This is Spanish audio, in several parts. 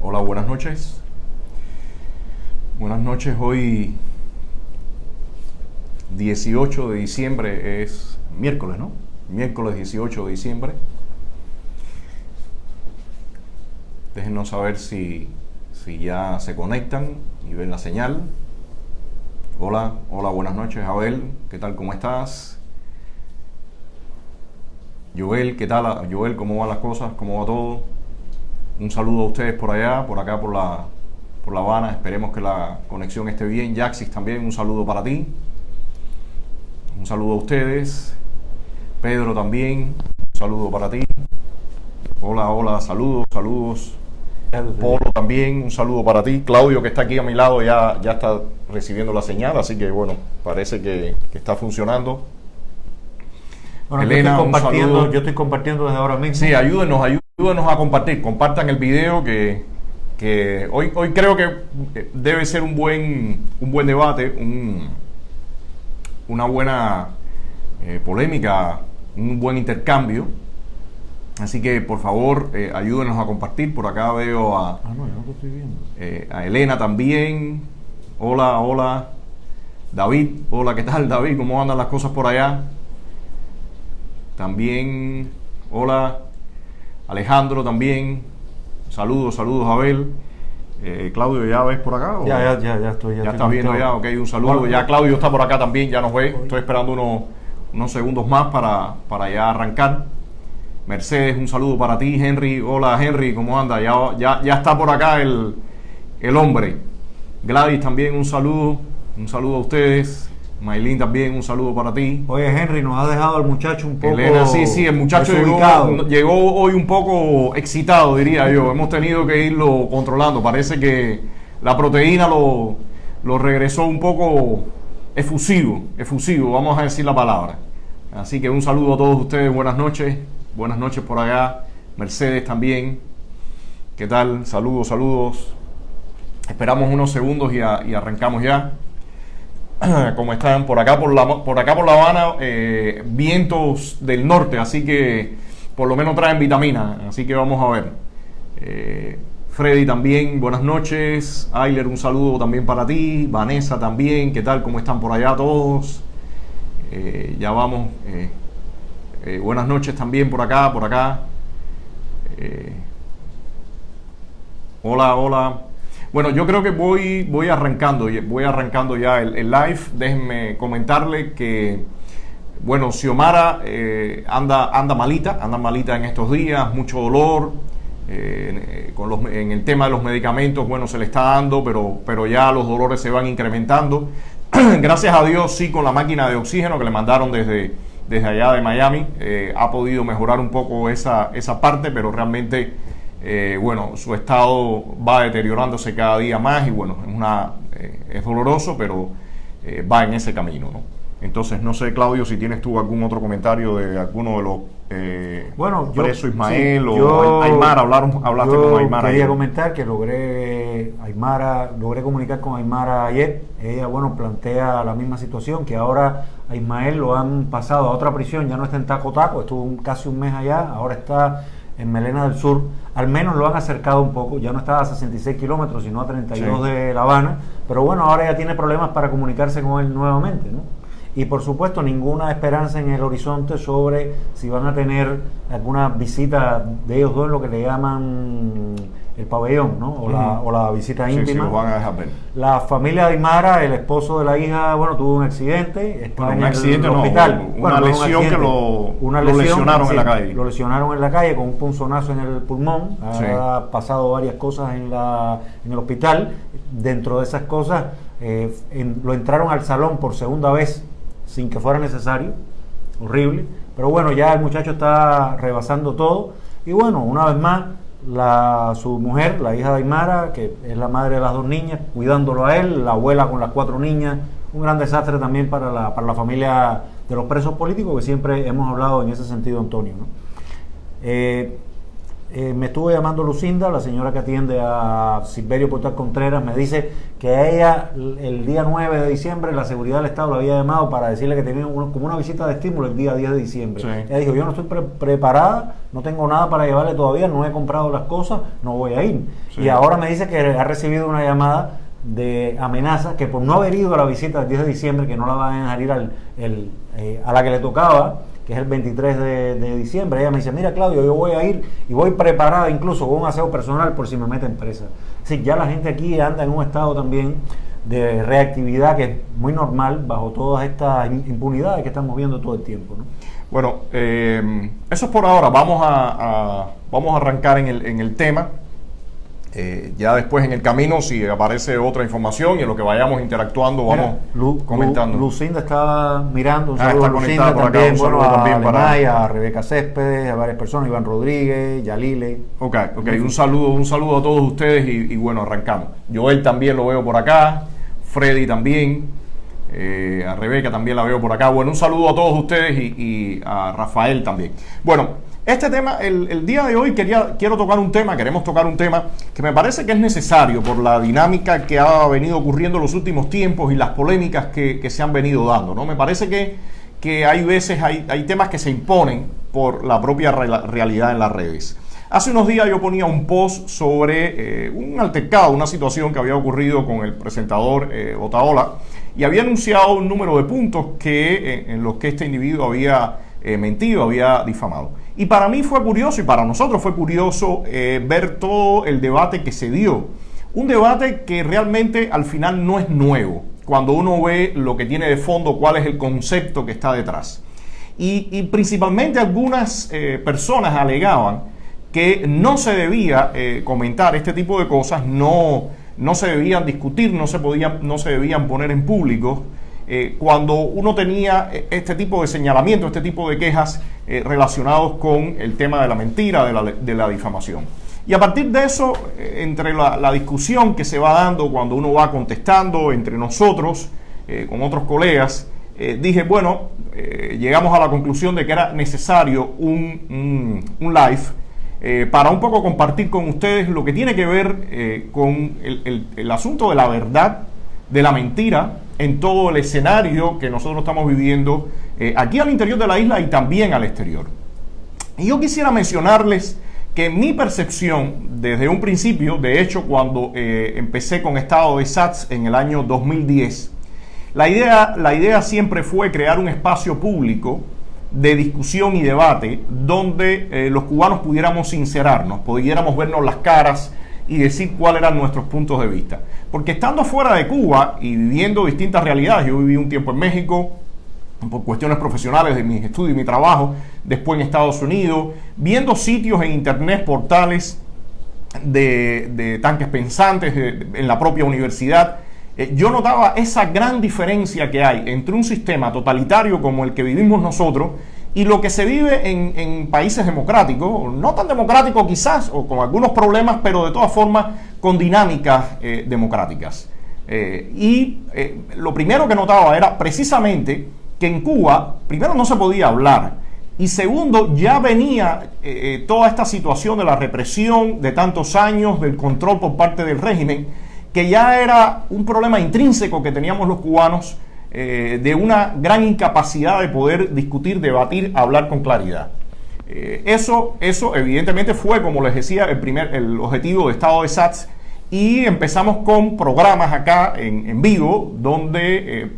Hola, buenas noches. Buenas noches, hoy 18 de diciembre es miércoles, ¿no? Miércoles 18 de diciembre. Déjenos saber si ya se conectan y ven la señal. Hola, buenas noches, Abel. ¿Qué tal? ¿Cómo estás? Joel, ¿qué tal? Joel, ¿cómo van las cosas? ¿Cómo va todo? Un saludo a ustedes por allá, por acá, por La Habana. Esperemos que la conexión esté bien. Jaxis también, un saludo para ti. Un saludo a ustedes. Pedro también, un saludo para ti. Hola, saludos. Polo también, un saludo para ti. Claudio, que está aquí a mi lado, ya está recibiendo la señal, así que bueno, parece que está funcionando. Bueno, Elena, yo estoy compartiendo desde ahora mismo. Sí, ayúdenos a compartir. Compartan el video que hoy creo que debe ser un buen debate, una buena polémica, un buen intercambio. Así que por favor ayúdenos a compartir. Por acá veo a no, yo no te estoy viendo. A Elena también. Hola David, hola, ¿qué tal, David? ¿Cómo andan las cosas por allá? También, hola Alejandro también. Saludos Abel. Claudio, ¿ya ves por acá? ¿O? Ya estoy. Ya estás viendo ya, ok, un saludo. Bueno, ya Claudio está por acá también, ya nos ve. Estoy esperando unos segundos más para ya arrancar. Mercedes, un saludo para ti. Henry, hola Henry, ¿cómo anda? Ya está por acá el hombre. Gladys también, un saludo a ustedes. Maylin también, un saludo para ti. Oye, Henry, nos ha dejado el muchacho un poco... Elena, sí, el muchacho llegó hoy un poco excitado, diría yo. Hemos tenido que irlo controlando. Parece que la proteína lo regresó un poco efusivo, vamos a decir la palabra. Así que un saludo a todos ustedes, buenas noches por acá. Mercedes también, ¿qué tal? Saludos. Esperamos unos segundos y arrancamos ya. Como están por acá por La Habana, vientos del norte, así que por lo menos traen vitamina, así que vamos a ver. Freddy también, buenas noches. Ayler, un saludo también para ti. Vanessa también, ¿qué tal? ¿Cómo están por allá todos? Ya vamos. Buenas noches también por acá. Hola. Bueno, yo creo que voy arrancando ya el live. Déjenme comentarle que, bueno, Xiomara anda malita en estos días, mucho dolor. En el tema de los medicamentos, bueno, se le está dando, pero ya los dolores se van incrementando. Gracias a Dios, sí, con la máquina de oxígeno que le mandaron desde allá de Miami, ha podido mejorar un poco esa parte, pero realmente... bueno, su estado va deteriorándose cada día más y bueno, es doloroso, pero va en ese camino, ¿no? Entonces, no sé, Claudio, si tienes tú algún otro comentario de alguno de los preso Ismael o Aymara. Hablaste con Aymara. Quería comentar que logré comunicar con Aymara ayer. Ella, bueno, plantea la misma situación, que ahora a Ismael lo han pasado a otra prisión, ya no está en Taco Taco, estuvo casi un mes allá, ahora está en Melena del Sur. Al menos lo han acercado un poco, ya no está a 66 kilómetros, sino a 32 de La Habana, pero bueno, ahora ya tiene problemas para comunicarse con él nuevamente, ¿no? Y por supuesto ninguna esperanza en el horizonte sobre si van a tener alguna visita de ellos dos, lo que le llaman el pabellón, ¿no? O la visita íntima. Sí, los van a dejar ver. La familia de Aymara, el esposo de la hija, bueno, tuvo un accidente, está en el hospital. Una lesión que lo lesionaron en la calle. Lo lesionaron en la calle con un punzonazo en el pulmón. Ha pasado varias cosas en el hospital. Dentro de esas cosas, lo entraron al salón por segunda vez sin que fuera necesario. Horrible. Pero bueno, ya el muchacho está rebasando todo. Y bueno, una vez más, su mujer, la hija de Aymara, que es la madre de las dos niñas, cuidándolo a él, la abuela con las 4 niñas, un gran desastre también para la familia de los presos políticos, que siempre hemos hablado en ese sentido, Antonio, ¿no? me estuvo llamando Lucinda, la señora que atiende a Silverio Portal Contreras, me dice que a ella el día 9 de diciembre la seguridad del Estado la había llamado para decirle que tenía como una visita de estímulo el día 10 de diciembre. Sí. Ella dijo, yo no estoy preparada, no tengo nada para llevarle todavía, no he comprado las cosas, no voy a ir. Sí. Y ahora me dice que ha recibido una llamada de amenaza que por no haber ido a la visita del 10 de diciembre, que no la van a dejar ir a la que le tocaba, que es el 23 de diciembre, ella me dice, mira Claudio, yo voy a ir y voy preparada incluso con un aseo personal por si me meten presa. Es decir, ya la gente aquí anda en un estado también de reactividad que es muy normal bajo todas estas impunidades que estamos viendo todo el tiempo, ¿no? Bueno, eso es por ahora. Vamos a arrancar en el tema. Ya después en el camino, si aparece otra información y en lo que vayamos interactuando, vamos comentando. Lucinda estaba mirando, un saludo a Lucinda también, un saludo también a Rebeca Céspedes, a varias personas, Iván Rodríguez, Yalile. Ok, un saludo a todos ustedes y bueno, arrancamos. Joel también lo veo por acá, Freddy también, a Rebeca también la veo por acá. Bueno, un saludo a todos ustedes y a Rafael también. Bueno, este tema, el día de hoy queremos tocar un tema que me parece que es necesario por la dinámica que ha venido ocurriendo en los últimos tiempos y las polémicas que se han venido dando, ¿no? Me parece que hay veces, hay temas que se imponen por la propia realidad en las redes. Hace unos días yo ponía un post sobre un altercado, una situación que había ocurrido con el presentador Otaola, y había anunciado un número de puntos en los que este individuo había mentido, había difamado. Y para mí fue curioso, y para nosotros fue curioso ver todo el debate que se dio. Un debate que realmente al final no es nuevo, cuando uno ve lo que tiene de fondo, cuál es el concepto que está detrás. Y principalmente algunas personas alegaban que no se debía comentar este tipo de cosas, no se debían discutir, no se debían poner en público, cuando uno tenía este tipo de señalamientos, este tipo de quejas relacionados con el tema de la mentira, de la difamación. Y a partir de eso, entre la discusión que se va dando cuando uno va contestando entre nosotros, con otros colegas, dije, bueno, llegamos a la conclusión de que era necesario un live para un poco compartir con ustedes lo que tiene que ver con el asunto de la verdad, de la mentira, en todo el escenario que nosotros estamos viviendo aquí al interior de la isla y también al exterior. Y yo quisiera mencionarles que mi percepción desde un principio, de hecho cuando empecé con Estado de SATS en el año 2010, la idea siempre fue crear un espacio público de discusión y debate donde los cubanos pudiéramos sincerarnos, pudiéramos vernos las caras y decir cuáles eran nuestros puntos de vista. Porque estando fuera de Cuba y viviendo distintas realidades, yo viví un tiempo en México por cuestiones profesionales de mis estudios y mi trabajo, después en Estados Unidos, viendo sitios en internet, portales de tanques pensantes en la propia universidad, yo notaba esa gran diferencia que hay entre un sistema totalitario como el que vivimos nosotros y lo que se vive en países democráticos, no tan democráticos quizás, o con algunos problemas, pero de todas formas con dinámicas democráticas. Lo primero que notaba era precisamente que en Cuba, primero no se podía hablar, y segundo, ya venía toda esta situación de la represión de tantos años, del control por parte del régimen, que ya era un problema intrínseco que teníamos los cubanos, de una gran incapacidad de poder discutir, debatir, hablar con claridad. Eso evidentemente fue, como les decía, el objetivo de Estado de SATS, y empezamos con programas acá en vivo,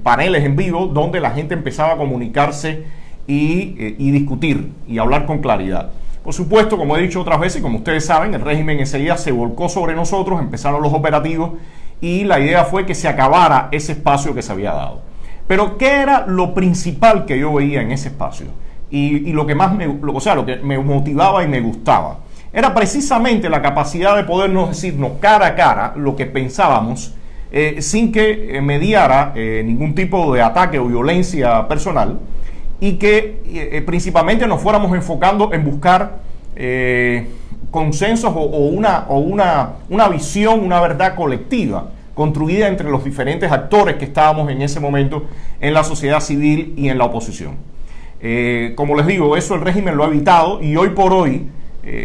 paneles en vivo, donde la gente empezaba a comunicarse y discutir y hablar con claridad. Por supuesto, como he dicho otras veces, como ustedes saben, el régimen enseguida se volcó sobre nosotros, empezaron los operativos y la idea fue que se acabara ese espacio que se había dado. Pero ¿qué era lo principal que yo veía en ese espacio? Y lo que más lo que me motivaba y me gustaba era precisamente la capacidad de podernos decirnos cara a cara lo que pensábamos, sin que mediara ningún tipo de ataque o violencia personal, y que principalmente nos fuéramos enfocando en buscar consensos o una visión, una verdad colectiva construida entre los diferentes actores que estábamos en ese momento en la sociedad civil y en la oposición. Como les digo, eso el régimen lo ha evitado, y hoy por hoy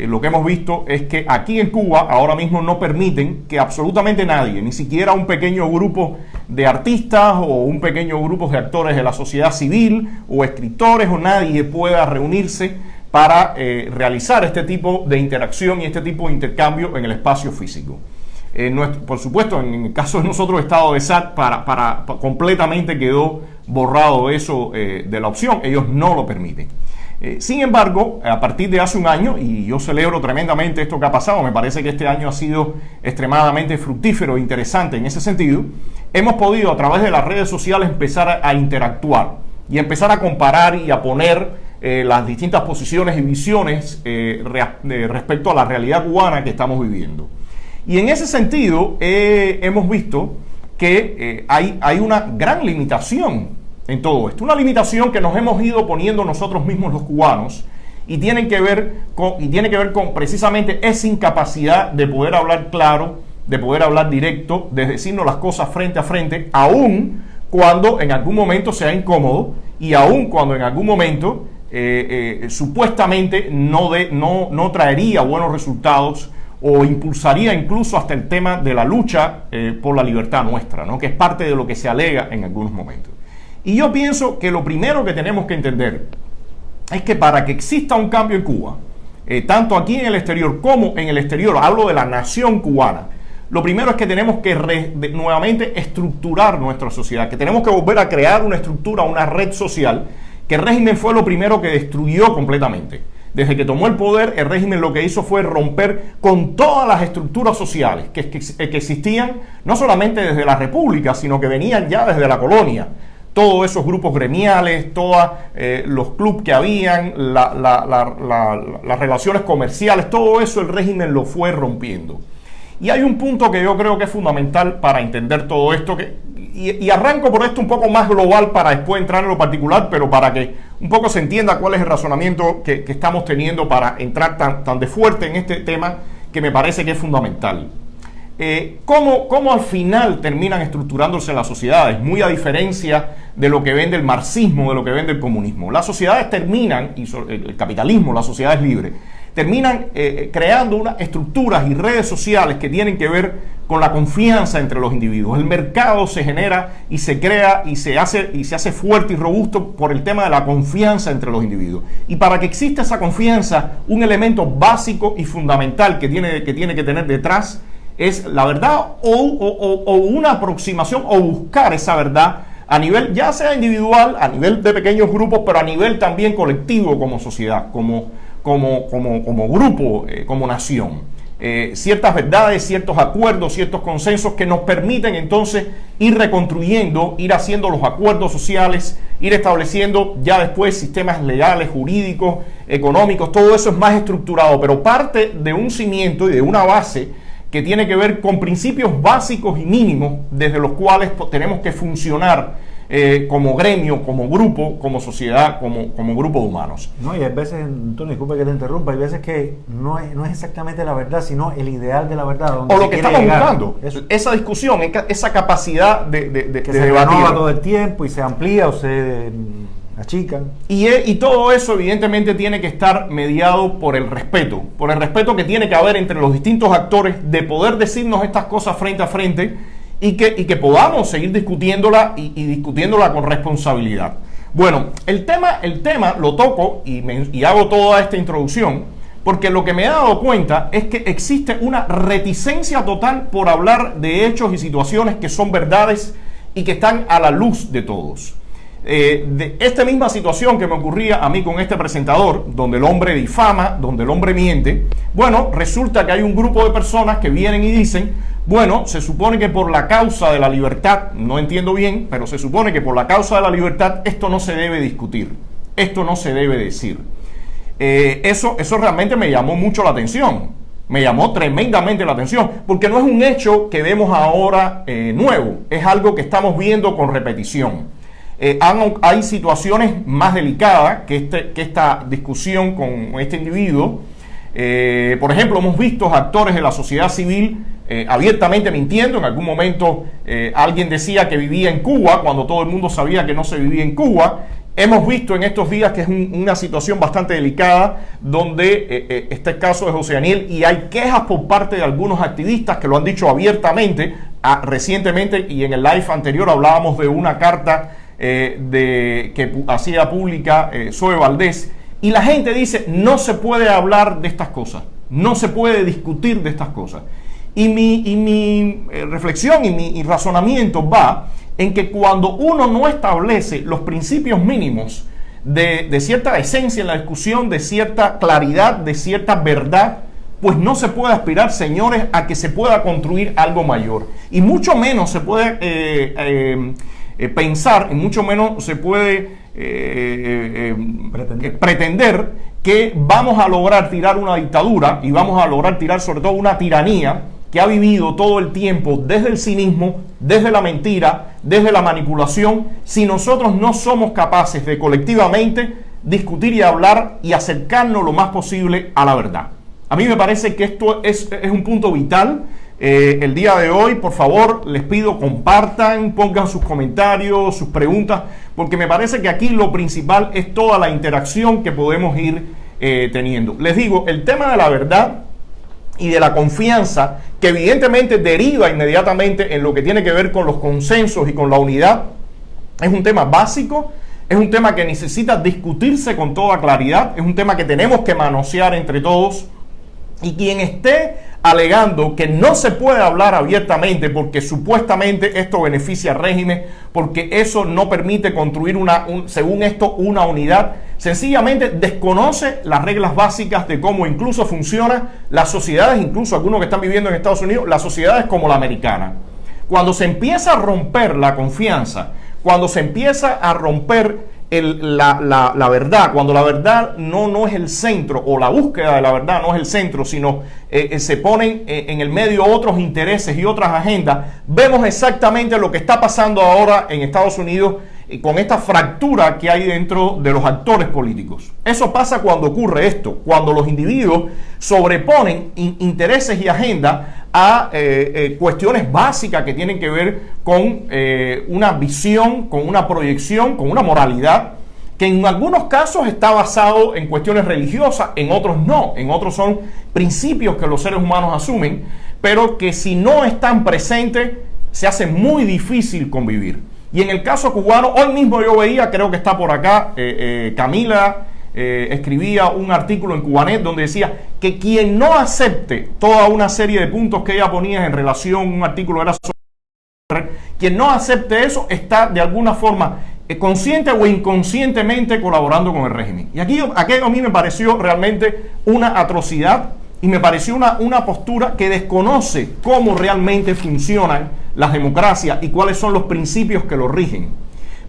lo que hemos visto es que aquí en Cuba ahora mismo no permiten que absolutamente nadie, ni siquiera un pequeño grupo de artistas o un pequeño grupo de actores de la sociedad civil o escritores o nadie pueda reunirse para realizar este tipo de interacción y este tipo de intercambio en el espacio físico. Por supuesto, en el caso de nosotros, Estado de SAT, completamente quedó borrado eso de la opción. Ellos no lo permiten. Sin embargo, a partir de hace un año, y yo celebro tremendamente esto que ha pasado, me parece que este año ha sido extremadamente fructífero e interesante en ese sentido, hemos podido a través de las redes sociales empezar a interactuar y empezar a comparar y a poner las distintas posiciones y visiones respecto a la realidad cubana que estamos viviendo. Y en ese sentido hemos visto que hay una gran limitación en todo esto, una limitación que nos hemos ido poniendo nosotros mismos los cubanos y tiene que ver con precisamente esa incapacidad de poder hablar claro, de poder hablar directo, de decirnos las cosas frente a frente, aun cuando en algún momento sea incómodo y aun cuando en algún momento supuestamente no traería buenos resultados o impulsaría incluso hasta el tema de la lucha por la libertad nuestra, ¿no? Que es parte de lo que se alega en algunos momentos. Y yo pienso que lo primero que tenemos que entender es que para que exista un cambio en Cuba, tanto aquí en el exterior como en el exterior, hablo de la nación cubana, lo primero es que tenemos que nuevamente estructurar nuestra sociedad, que tenemos que volver a crear una estructura, una red social, que el régimen fue lo primero que destruyó completamente. Desde que tomó el poder, el régimen lo que hizo fue romper con todas las estructuras sociales que existían, no solamente desde la República, sino que venían ya desde la colonia. Todos esos grupos gremiales, todos los clubes que habían, las relaciones comerciales, todo eso el régimen lo fue rompiendo. Y hay un punto que yo creo que es fundamental para entender todo esto, y arranco por esto un poco más global para después entrar en lo particular, pero para que un poco se entienda cuál es el razonamiento que estamos teniendo para entrar tan de fuerte en este tema que me parece que es fundamental. ¿Cómo al final terminan estructurándose las sociedades? Muy a diferencia de lo que vende el marxismo, de lo que vende el comunismo. Las sociedades terminan, y el capitalismo, las sociedades libres, terminan creando unas estructuras y redes sociales que tienen que ver con la confianza entre los individuos. El mercado se genera y se crea y se hace fuerte y robusto por el tema de la confianza entre los individuos. Y para que exista esa confianza, un elemento básico y fundamental que tiene que tener detrás es la verdad o una aproximación o buscar esa verdad a nivel ya sea individual, a nivel de pequeños grupos, pero a nivel también colectivo como sociedad, como grupo, como nación. Ciertas verdades, ciertos acuerdos, ciertos consensos que nos permiten entonces ir reconstruyendo, ir haciendo los acuerdos sociales, ir estableciendo ya después sistemas legales, jurídicos, económicos, todo eso es más estructurado, pero parte de un cimiento y de una base que tiene que ver con principios básicos y mínimos desde los cuales tenemos que funcionar como gremio, como grupo, como sociedad, como grupo de humanos. No, y hay veces, Antonio, disculpe que te interrumpa, hay veces que no es exactamente la verdad, sino el ideal de la verdad. O lo que estamos buscando, esa discusión, esa capacidad de se renova todo el tiempo y se amplía o se achican. Y todo eso evidentemente tiene que estar mediado por el respeto que tiene que haber entre los distintos actores de poder decirnos estas cosas frente a frente y que podamos seguir discutiéndola y discutiéndola con responsabilidad. Bueno, el tema lo toco y hago toda esta introducción porque lo que me he dado cuenta es que existe una reticencia total por hablar de hechos y situaciones que son verdades y que están a la luz de todos. De esta misma situación que me ocurría a mí con este presentador, donde el hombre difama, donde el hombre miente, bueno, resulta que hay un grupo de personas que vienen y dicen, bueno, se supone que por la causa de la libertad, no entiendo bien, pero se supone que por la causa de la libertad esto no se debe discutir, esto no se debe decir. Eso realmente me llamó mucho la atención, me llamó tremendamente la atención, porque no es un hecho que vemos ahora nuevo, es algo que estamos viendo con repetición. Hay situaciones más delicadas que esta discusión con este individuo. Por ejemplo, hemos visto actores de la sociedad civil abiertamente mintiendo. En algún momento alguien decía que vivía en Cuba cuando todo el mundo sabía que no se vivía en Cuba, Hemos visto en estos días que es una situación bastante delicada, donde está el caso de José Daniel, y hay quejas por parte de algunos activistas que lo han dicho abiertamente. Recientemente, y en el live anterior, hablábamos de una carta que hacía pública Zoe Valdés, y la gente dice: no se puede hablar de estas cosas, no se puede discutir de estas cosas. Y mi reflexión y mi razonamiento va en que cuando uno no establece los principios mínimos de cierta esencia en la discusión, de cierta claridad, de cierta verdad, pues no se puede aspirar, señores, a que se pueda construir algo mayor. Y mucho menos se puede pensar, y mucho menos se puede pretender que vamos a lograr tirar una dictadura, y vamos a lograr tirar sobre todo una tiranía que ha vivido todo el tiempo desde el cinismo, desde la mentira, desde la manipulación, si nosotros no somos capaces de colectivamente discutir y hablar y acercarnos lo más posible a la verdad. A mí me parece que esto es un punto vital. El día de hoy, por favor, les pido compartan, pongan sus comentarios, sus preguntas, porque me parece que aquí lo principal es toda la interacción que podemos ir teniendo. Les digo, el tema de la verdad y de la confianza, que evidentemente deriva inmediatamente en lo que tiene que ver con los consensos y con la unidad, es un tema básico, es un tema que necesita discutirse con toda claridad, es un tema que tenemos que manosear entre todos. Y quien esté alegando que no se puede hablar abiertamente porque supuestamente esto beneficia al régimen, porque eso no permite construir según esto, una unidad, sencillamente desconoce las reglas básicas de cómo incluso funcionan las sociedades, incluso algunos que están viviendo en Estados Unidos, las sociedades como la americana. Cuando se empieza a romper la confianza, cuando se empieza a romper la verdad, cuando la verdad no es el centro, o la búsqueda de la verdad no es el centro, sino se ponen en el medio otros intereses y otras agendas, vemos exactamente lo que está pasando ahora en Estados Unidos con esta fractura que hay dentro de los actores políticos. Eso pasa cuando ocurre esto, cuando los individuos sobreponen intereses y agendas a cuestiones básicas que tienen que ver con una visión, con una proyección, con una moralidad, que en algunos casos está basado en cuestiones religiosas, en otros no, en otros son principios que los seres humanos asumen, pero que si no están presentes se hace muy difícil convivir. Y en el caso cubano, hoy mismo yo veía, creo que está por acá, Camila escribía un artículo en Cubanet donde decía que quien no acepte toda una serie de puntos que ella ponía en relación, un artículo era sobre, quien no acepte eso está de alguna forma consciente o inconscientemente colaborando con el régimen. Y aquello a mí me pareció realmente una atrocidad, y me pareció una postura que desconoce cómo realmente funcionan las democracias y cuáles son los principios que los rigen.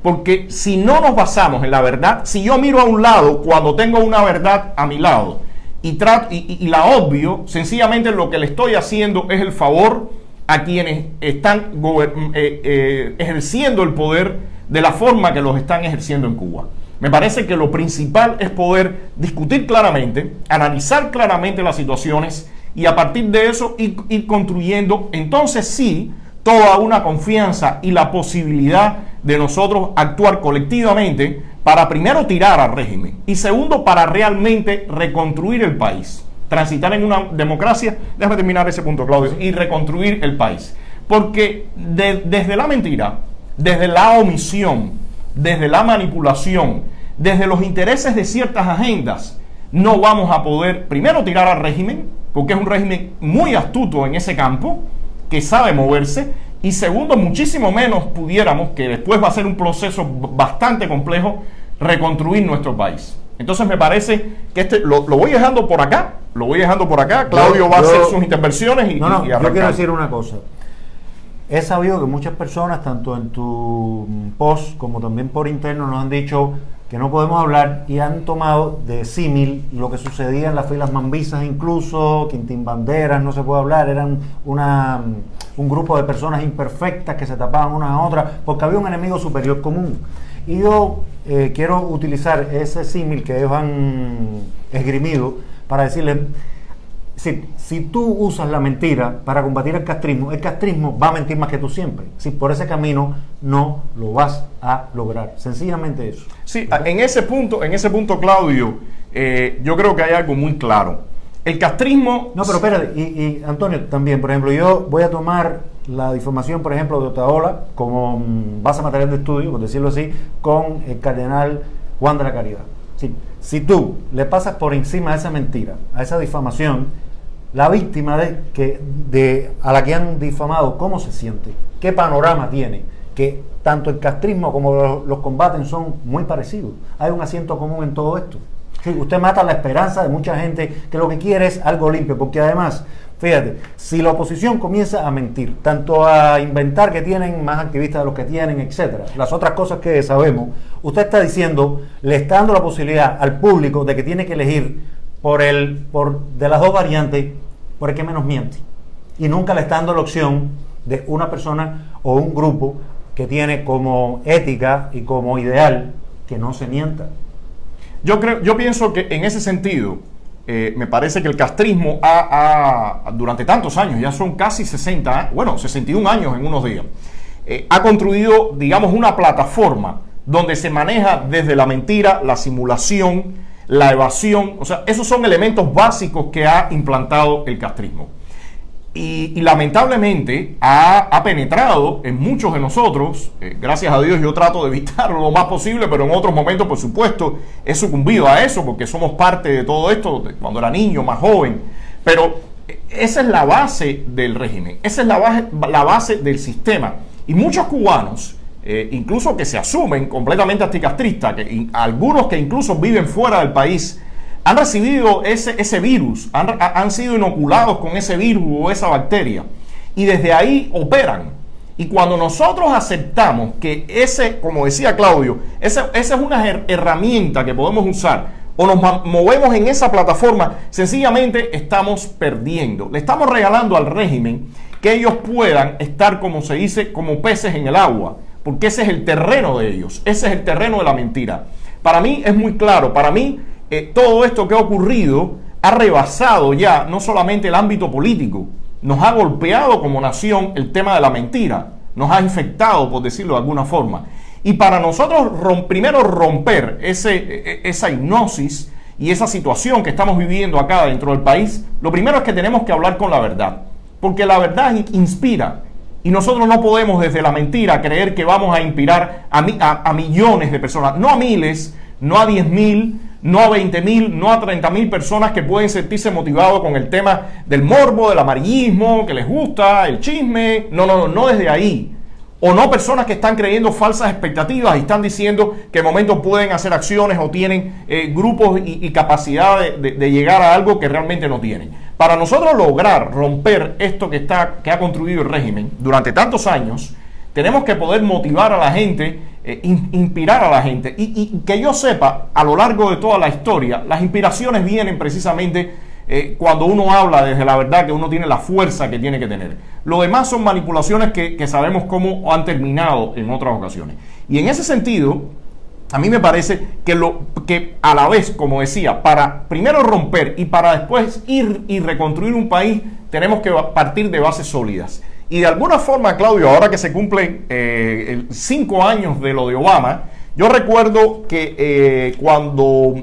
Porque si no nos basamos en la verdad, si yo miro a un lado cuando tengo una verdad a mi lado y la obvio, sencillamente lo que le estoy haciendo es el favor a quienes están ejerciendo el poder de la forma que los están ejerciendo en Cuba. Me parece que lo principal es poder discutir claramente, analizar claramente las situaciones y a partir de eso ir construyendo, entonces sí, toda una confianza y la posibilidad de nosotros actuar colectivamente para primero tirar al régimen y segundo para realmente reconstruir el país, transitar en una democracia, déjame terminar ese punto, Claudio, y reconstruir el país. Porque desde la mentira, desde la omisión, desde la manipulación, desde los intereses de ciertas agendas, no vamos a poder primero tirar al régimen, porque es un régimen muy astuto en ese campo, que sabe moverse, y segundo, muchísimo menos pudiéramos, que después va a ser un proceso bastante complejo, reconstruir nuestro país. Entonces me parece que lo voy dejando por acá, Claudio va a hacer sus intervenciones y yo quiero decir una cosa. He sabido que muchas personas, tanto en tu post como también por interno, nos han dicho que no podemos hablar y han tomado de símil lo que sucedía en las filas mambisas, incluso Quintín Banderas, no se puede hablar, eran un grupo de personas imperfectas que se tapaban unas a otras porque había un enemigo superior común. Y yo quiero utilizar ese símil que ellos han esgrimido para decirles, si tú usas la mentira para combatir el castrismo va a mentir más que tú siempre. Si por ese camino no lo vas a lograr. Sencillamente eso. Sí, en ese punto, Claudio, yo creo que hay algo muy claro. El castrismo... No, pero espérate, y Antonio, también, por ejemplo, yo voy a tomar la difamación, por ejemplo, de Otaola como base material de estudio, por decirlo así, con el cardenal Juan de la Caridad. Si tú le pasas por encima de esa mentira, a esa difamación, la víctima a la que han difamado, ¿cómo se siente? ¿Qué panorama tiene? Que tanto el castrismo como los combaten son muy parecidos. Hay un asiento común en todo esto. Sí, usted mata la esperanza de mucha gente que lo que quiere es algo limpio, porque además, fíjate, si la oposición comienza a mentir, tanto a inventar que tienen más activistas de los que tienen, etcétera, las otras cosas que sabemos, usted está diciendo, le está dando la posibilidad al público de que tiene que elegir de las dos variantes, por el que menos miente. Y nunca le está dando la opción de una persona o un grupo que tiene como ética y como ideal que no se mienta. Yo pienso que en ese sentido, me parece que el castrismo durante tantos años, ya son casi 61 años en unos días, ha construido, digamos, una plataforma donde se maneja desde la mentira, la simulación, la evasión. O sea, esos son elementos básicos que ha implantado el castrismo. Y lamentablemente ha penetrado en muchos de nosotros. Gracias a Dios yo trato de evitarlo lo más posible, pero en otros momentos, por supuesto, he sucumbido a eso porque somos parte de todo esto cuando era niño, más joven. Pero esa es la base del régimen, esa es la base del sistema. Y muchos cubanos, incluso que se asumen completamente anticastristas, algunos que incluso viven fuera del país, han recibido ese virus, han sido inoculados con ese virus o esa bacteria, y desde ahí operan. Y cuando nosotros aceptamos que como decía Claudio, esa es una herramienta que podemos usar, o nos movemos en esa plataforma, sencillamente estamos perdiendo. Le estamos regalando al régimen que ellos puedan estar, como se dice, como peces en el agua, porque ese es el terreno de ellos, ese es el terreno de la mentira. Para mí es muy claro, para mí todo esto que ha ocurrido ha rebasado ya no solamente el ámbito político, nos ha golpeado como nación el tema de la mentira, nos ha infectado, por decirlo de alguna forma. Y para nosotros primero romper esa hipnosis y esa situación que estamos viviendo acá dentro del país, lo primero es que tenemos que hablar con la verdad, porque la verdad inspira. Y nosotros no podemos desde la mentira creer que vamos a inspirar a millones de personas, no a miles, no a 10.000, no a 20.000, no a 30.000 personas que pueden sentirse motivados con el tema del morbo, del amarillismo, que les gusta, el chisme. No desde ahí. O no personas que están creyendo falsas expectativas y están diciendo que de momento pueden hacer acciones o tienen grupos y capacidad de llegar a algo que realmente no tienen. Para nosotros lograr romper esto que ha construido el régimen durante tantos años, tenemos que poder motivar a la gente, inspirar a la gente y que yo sepa, a lo largo de toda la historia, las inspiraciones vienen precisamente cuando uno habla desde la verdad, que uno tiene la fuerza que tiene que tener. Lo demás son manipulaciones que sabemos cómo han terminado en otras ocasiones. Y en ese sentido, a mí me parece que a la vez, como decía, para primero romper y para después ir y reconstruir un país, tenemos que partir de bases sólidas. Y de alguna forma, Claudio, ahora que se cumplen 5 años de lo de Obama, yo recuerdo que cuando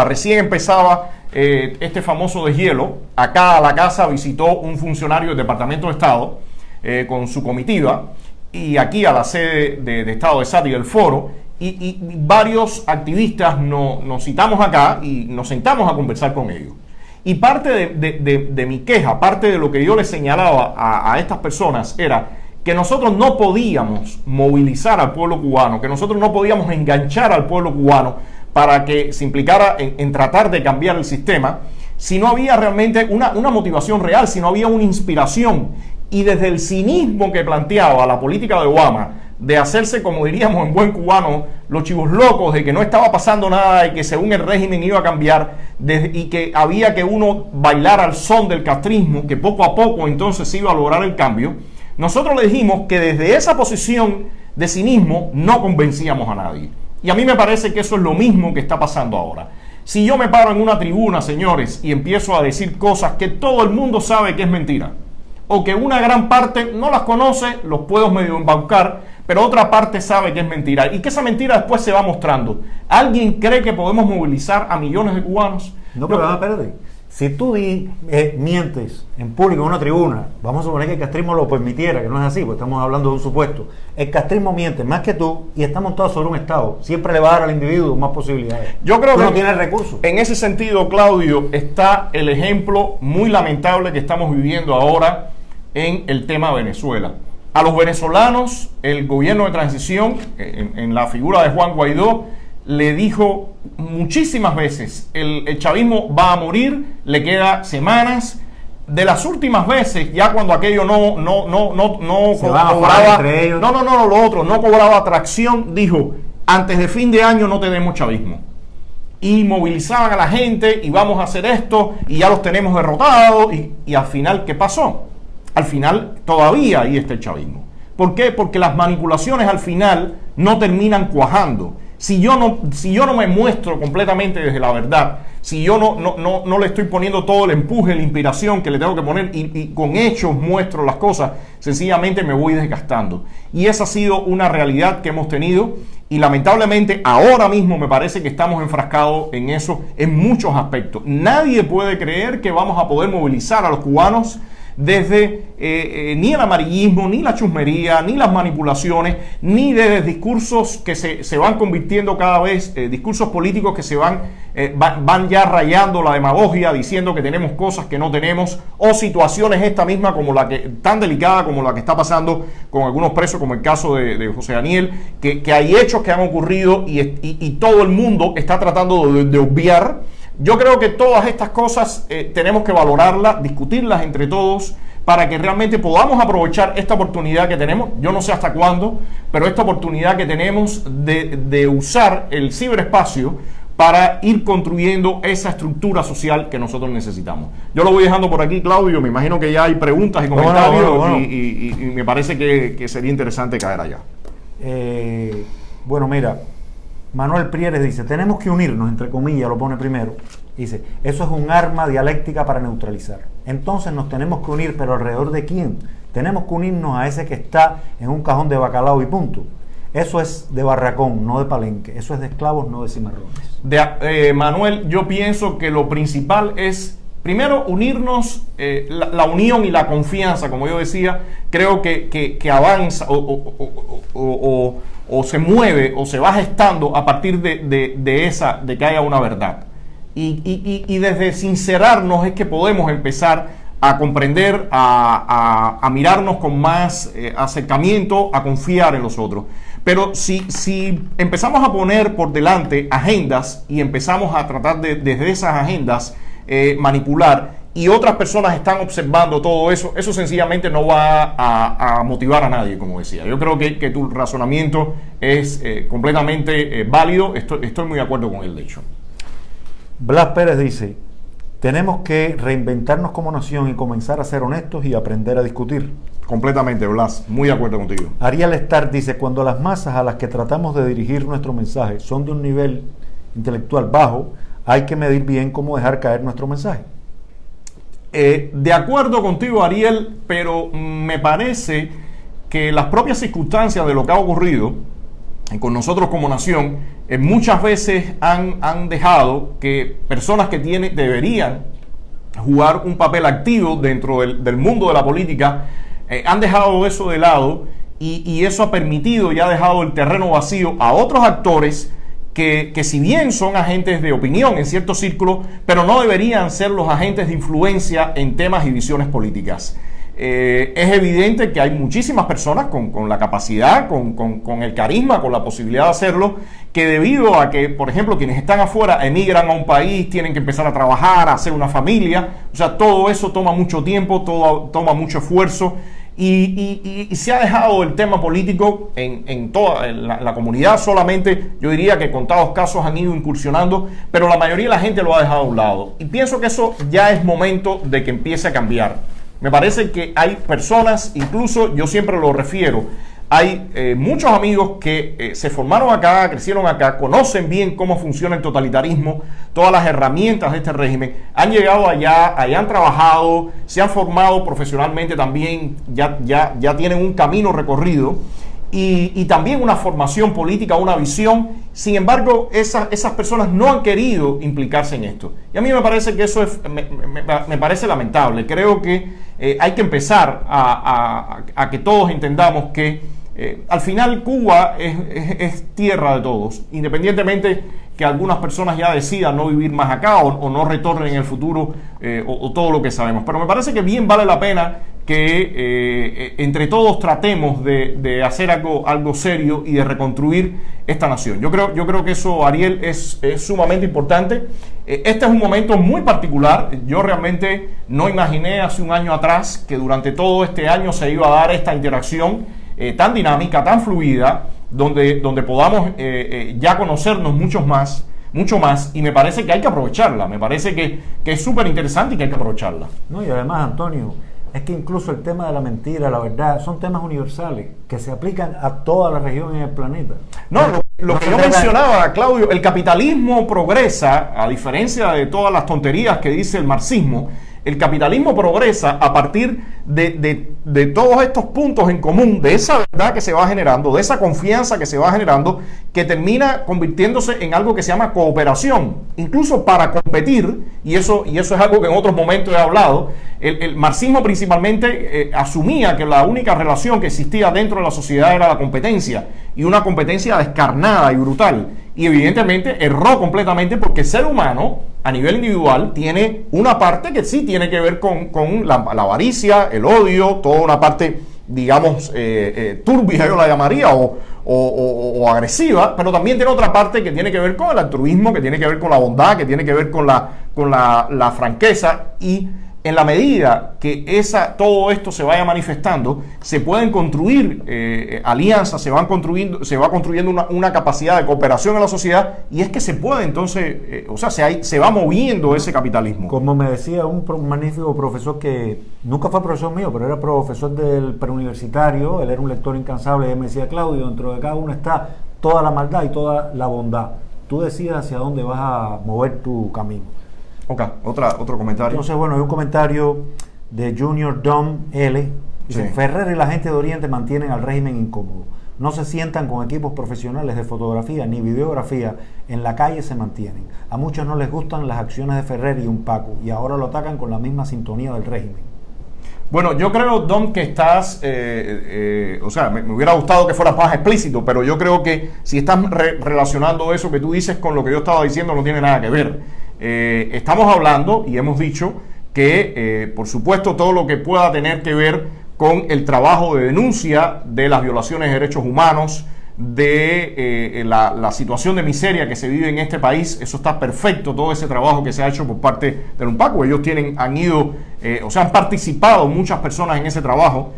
recién empezaba este famoso deshielo, acá a la casa visitó un funcionario del Departamento de Estado con su comitiva, y aquí a la sede de Estado de SAT y del Foro, y varios activistas nos citamos acá y nos sentamos a conversar con ellos. Y parte de mi queja, parte de lo que yo les señalaba a estas personas era que nosotros no podíamos movilizar al pueblo cubano, que nosotros no podíamos enganchar al pueblo cubano para que se implicara en tratar de cambiar el sistema, si no había realmente una motivación real, si no había una inspiración. Y desde el cinismo que planteaba la política de Obama, de hacerse, como diríamos en buen cubano, los chivos locos, de que no estaba pasando nada y que según el régimen iba a cambiar, y que había que uno bailar al son del castrismo, que poco a poco entonces se iba a lograr el cambio, nosotros le dijimos que desde esa posición de cinismo no convencíamos a nadie. Y a mí me parece que eso es lo mismo que está pasando ahora. Si yo me paro en una tribuna, señores, y empiezo a decir cosas que todo el mundo sabe que es mentira, o que una gran parte no las conoce, los puedo medio embaucar, pero otra parte sabe que es mentira, y que esa mentira después se va mostrando. ¿Alguien cree que podemos movilizar a millones de cubanos? No, pero espérate. Si tú mientes en público en una tribuna, vamos a suponer que el castrismo lo permitiera, que no es así, porque estamos hablando de un supuesto. El castrismo miente más que tú y está montado sobre un Estado. Siempre le va a dar al individuo más posibilidades. Yo creo tú que no tienes recursos. En ese sentido, Claudio, está el ejemplo muy lamentable que estamos viviendo ahora en el tema de Venezuela. A los venezolanos, el gobierno de transición, en la figura de Juan Guaidó, le dijo muchísimas veces, el chavismo va a morir, le queda semanas. De las últimas veces, ya cuando aquello no cobraba tracción, dijo, antes de fin de año no tenemos chavismo. Y movilizaban a la gente y vamos a hacer esto y ya los tenemos derrotados. Y al final, ¿qué pasó? Al final todavía ahí está el chavismo. ¿Por qué? Porque las manipulaciones al final no terminan cuajando. Si yo no me muestro completamente desde la verdad, si yo no le estoy poniendo todo el empuje, la inspiración que le tengo que poner y con hechos muestro las cosas, sencillamente me voy desgastando. Y esa ha sido una realidad que hemos tenido y lamentablemente ahora mismo me parece que estamos enfrascados en eso en muchos aspectos. Nadie puede creer que vamos a poder movilizar a los cubanos desde ni el amarillismo, ni la chusmería, ni las manipulaciones, ni desde discursos que se van convirtiendo cada vez, discursos políticos que se van ya rayando la demagogia, diciendo que tenemos cosas que no tenemos, o situaciones esta misma como la que, tan delicada como la que está pasando con algunos presos, como el caso de José Daniel, que hay hechos que han ocurrido y todo el mundo está tratando de obviar. Yo creo que todas estas cosas tenemos que valorarlas, discutirlas entre todos para que realmente podamos aprovechar esta oportunidad que tenemos, yo no sé hasta cuándo, pero esta oportunidad que tenemos de usar el ciberespacio para ir construyendo esa estructura social que nosotros necesitamos. Yo lo voy dejando por aquí, Claudio, me imagino que ya hay preguntas y comentarios bueno. Y me parece que sería interesante caer allá. Bueno, mira, Manuel Prieres dice, tenemos que unirnos, entre comillas, lo pone primero. Dice, eso es un arma dialéctica para neutralizar. Entonces nos tenemos que unir, pero ¿alrededor de quién? Tenemos que unirnos a ese que está en un cajón de bacalao y punto. Eso es de barracón, no de palenque. Eso es de esclavos, no de cimarrones. Manuel, yo pienso que lo principal es, primero, unirnos, la unión y la confianza, como yo decía, creo que avanza o se mueve o se va gestando a partir de que haya una verdad. Y desde sincerarnos es que podemos empezar a comprender, a mirarnos con más acercamiento, a confiar en los otros. Pero si empezamos a poner por delante agendas y empezamos a tratar desde esas agendas manipular, y otras personas están observando todo eso, eso sencillamente no va a motivar a nadie, como decía. Yo creo que tu razonamiento es completamente válido, estoy muy de acuerdo con él, de hecho. Blas Pérez dice, tenemos que reinventarnos como nación y comenzar a ser honestos y aprender a discutir. Completamente, Blas, muy de acuerdo contigo. Ariel Starr dice, cuando las masas a las que tratamos de dirigir nuestro mensaje son de un nivel intelectual bajo, hay que medir bien cómo dejar caer nuestro mensaje. De acuerdo contigo, Ariel, pero me parece que las propias circunstancias de lo que ha ocurrido con nosotros como nación, muchas veces han dejado que personas que deberían jugar un papel activo dentro del mundo de la política, han dejado eso de lado y eso ha permitido y ha dejado el terreno vacío a otros actores que si bien son agentes de opinión en ciertos círculos, pero no deberían ser los agentes de influencia en temas y visiones políticas. Es evidente que hay muchísimas personas con la capacidad, con el carisma, con la posibilidad de hacerlo, que debido a que, por ejemplo, quienes están afuera emigran a un país, tienen que empezar a trabajar, a hacer una familia, o sea, todo eso toma mucho tiempo, toma mucho esfuerzo. Y se ha dejado el tema político en toda la comunidad, solamente yo diría que contados casos han ido incursionando, pero la mayoría de la gente lo ha dejado a un lado. Y pienso que eso ya es momento de que empiece a cambiar. Me parece que hay personas, incluso yo siempre lo refiero Hay muchos amigos que se formaron acá, crecieron acá, conocen bien cómo funciona el totalitarismo, todas las herramientas de este régimen, han llegado allá han trabajado, se han formado profesionalmente también, ya tienen un camino recorrido y también una formación política, una visión. Sin embargo, esas personas no han querido implicarse en esto. Y a mí me parece que eso me parece lamentable. Creo que hay que empezar a que todos entendamos que al final Cuba es tierra de todos, independientemente que algunas personas ya decidan no vivir más acá o no retornen en el futuro o todo lo que sabemos. Pero me parece que bien vale la pena que entre todos tratemos de hacer algo serio y de reconstruir esta nación. Yo creo que eso, Ariel, es sumamente importante. Este es un momento muy particular. Yo realmente no imaginé hace un año atrás que durante todo este año se iba a dar esta interacción tan dinámica, tan fluida, donde podamos ya conocernos mucho más, y me parece que hay que aprovecharla. Me parece que es súper interesante y que hay que aprovecharla. No, y además, Antonio, es que incluso el tema de la mentira, la verdad, son temas universales que se aplican a toda la región en el planeta. No, lo que yo mencionaba, Claudio, el capitalismo progresa, a diferencia de todas las tonterías que dice el marxismo. El capitalismo progresa a partir de todos estos puntos en común, de esa verdad que se va generando, de esa confianza que se va generando, que termina convirtiéndose en algo que se llama cooperación, incluso para competir, y eso es algo que en otros momentos he hablado. El marxismo principalmente asumía que la única relación que existía dentro de la sociedad era la competencia, y una competencia descarnada y brutal. Y evidentemente erró completamente, porque el ser humano a nivel individual tiene una parte que sí tiene que ver con la avaricia, el odio, toda una parte, digamos, turbia, yo la llamaría, o agresiva, pero también tiene otra parte que tiene que ver con el altruismo, que tiene que ver con la bondad, que tiene que ver con la franqueza. Y en la medida que todo esto se vaya manifestando, se pueden construir alianzas, se va construyendo una capacidad de cooperación en la sociedad, y es que se puede entonces, se va moviendo ese capitalismo. Como me decía un magnífico profesor que nunca fue profesor mío, pero era profesor del preuniversitario, él era un lector incansable, y él me decía: Claudio, dentro de cada uno está toda la maldad y toda la bondad. Tú decides hacia dónde vas a mover tu camino. Ok, otro comentario. Entonces, bueno, hay un comentario de Junior Dom L. Dice: sí. Ferrer y la gente de Oriente mantienen al régimen incómodo. No se sientan con equipos profesionales de fotografía ni videografía. En la calle se mantienen. A muchos no les gustan las acciones de Ferrer y Paco, y ahora lo atacan con la misma sintonía del régimen. Bueno, yo creo, Don, que estás, me hubiera gustado que fueras más explícito, pero yo creo que si estás relacionando eso que tú dices con lo que yo estaba diciendo, no tiene nada que ver. Estamos hablando y hemos dicho que, por supuesto, todo lo que pueda tener que ver con el trabajo de denuncia de las violaciones de derechos humanos, de la situación de miseria que se vive en este país, eso está perfecto, todo ese trabajo que se ha hecho por parte del UNPACO. Ellos han participado muchas personas en ese trabajo.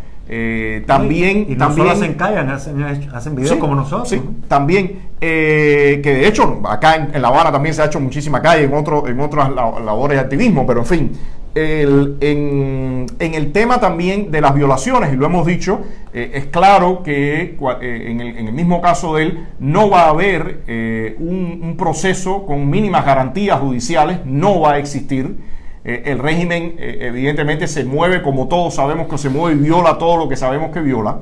También solo hacen callan, hacen videos, sí, como nosotros. Sí, también que de hecho acá en La Habana también se ha hecho muchísima calle en otras labores de activismo, pero en fin, en el tema también de las violaciones, y lo hemos dicho, es claro que en el mismo caso de él no va a haber un proceso con mínimas garantías judiciales, no va a existir. El régimen evidentemente se mueve como todos sabemos que se mueve y viola todo lo que sabemos que viola,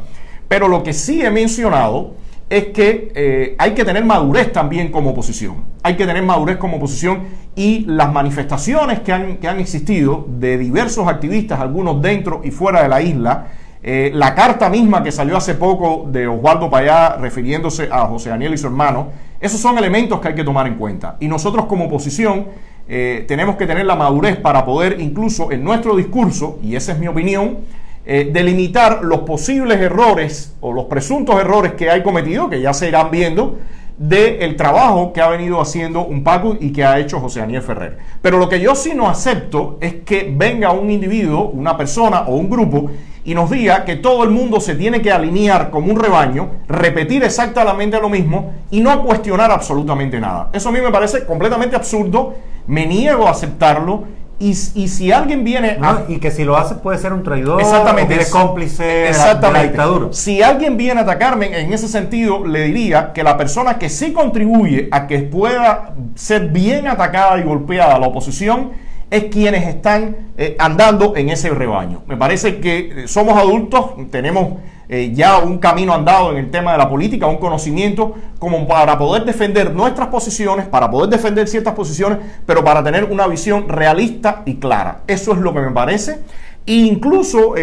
pero lo que sí he mencionado es que hay que tener madurez también como oposición. Hay que tener madurez como oposición, y las manifestaciones que han existido de diversos activistas, algunos dentro y fuera de la isla, la carta misma que salió hace poco de Osvaldo Payá refiriéndose a José Daniel y su hermano, esos son elementos que hay que tomar en cuenta. Y nosotros como oposición tenemos que tener la madurez para poder, incluso en nuestro discurso, y esa es mi opinión, delimitar los posibles errores o los presuntos errores que hay cometido, que ya se irán viendo, del trabajo que ha venido haciendo UNPACO y que ha hecho José Daniel Ferrer. Pero lo que yo sí no acepto es que venga un individuo, una persona o un grupo y nos diga que todo el mundo se tiene que alinear como un rebaño, repetir exactamente lo mismo y no cuestionar absolutamente nada. Eso a mí me parece completamente absurdo, me niego a aceptarlo, Y si alguien viene y que si lo hace puede ser un traidor, exactamente, o que es cómplice de la dictadura. Si alguien viene a atacarme en ese sentido, le diría que la persona que sí contribuye a que pueda ser bien atacada y golpeada la oposición es quienes están andando en ese rebaño. Me parece que somos adultos, tenemos ya un camino andado en el tema de la política, un conocimiento como para poder defender nuestras posiciones, para poder defender ciertas posiciones, pero para tener una visión realista y clara. Eso es lo que me parece. E incluso,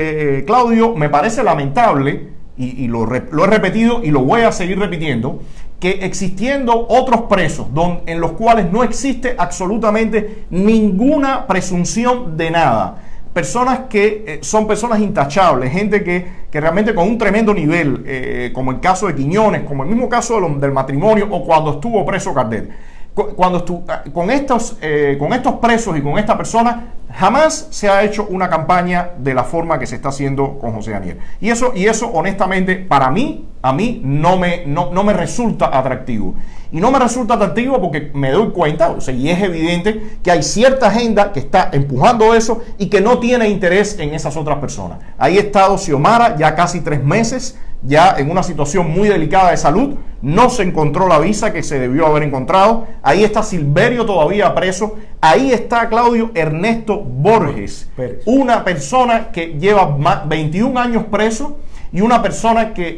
Claudio, me parece lamentable, y lo he repetido y lo voy a seguir repitiendo, que existiendo otros presos en los cuales no existe absolutamente ninguna presunción de nada, personas que son personas intachables, gente que realmente con un tremendo nivel, como el caso de Quiñones, como el mismo caso del matrimonio o cuando estuvo preso Cardet. Con estos presos y con esta persona jamás se ha hecho una campaña de la forma que se está haciendo con José Daniel. Y eso honestamente, a mí no me resulta atractivo. Y no me resulta atractivo porque me doy cuenta, y es evidente que hay cierta agenda que está empujando eso y que no tiene interés en esas otras personas. Ahí ha estado Xiomara ya casi 3 meses, ya en una situación muy delicada de salud, no se encontró la visa que se debió haber encontrado. Ahí está Silverio todavía preso. Ahí está, Claudio, Ernesto Borges, una persona que lleva 21 años preso y una persona que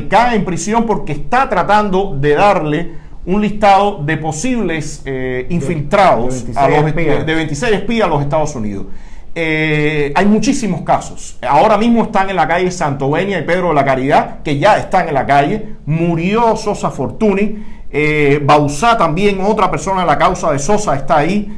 cae en prisión porque está tratando de darle un listado de posibles infiltrados de 26 espías a los Estados Unidos. Hay muchísimos casos. Ahora mismo están en la calle Santovenia y Pedro de la Caridad, que ya están en la calle. Murió Sosa Fortuny. Bauzá también, otra persona en la causa de Sosa, está ahí.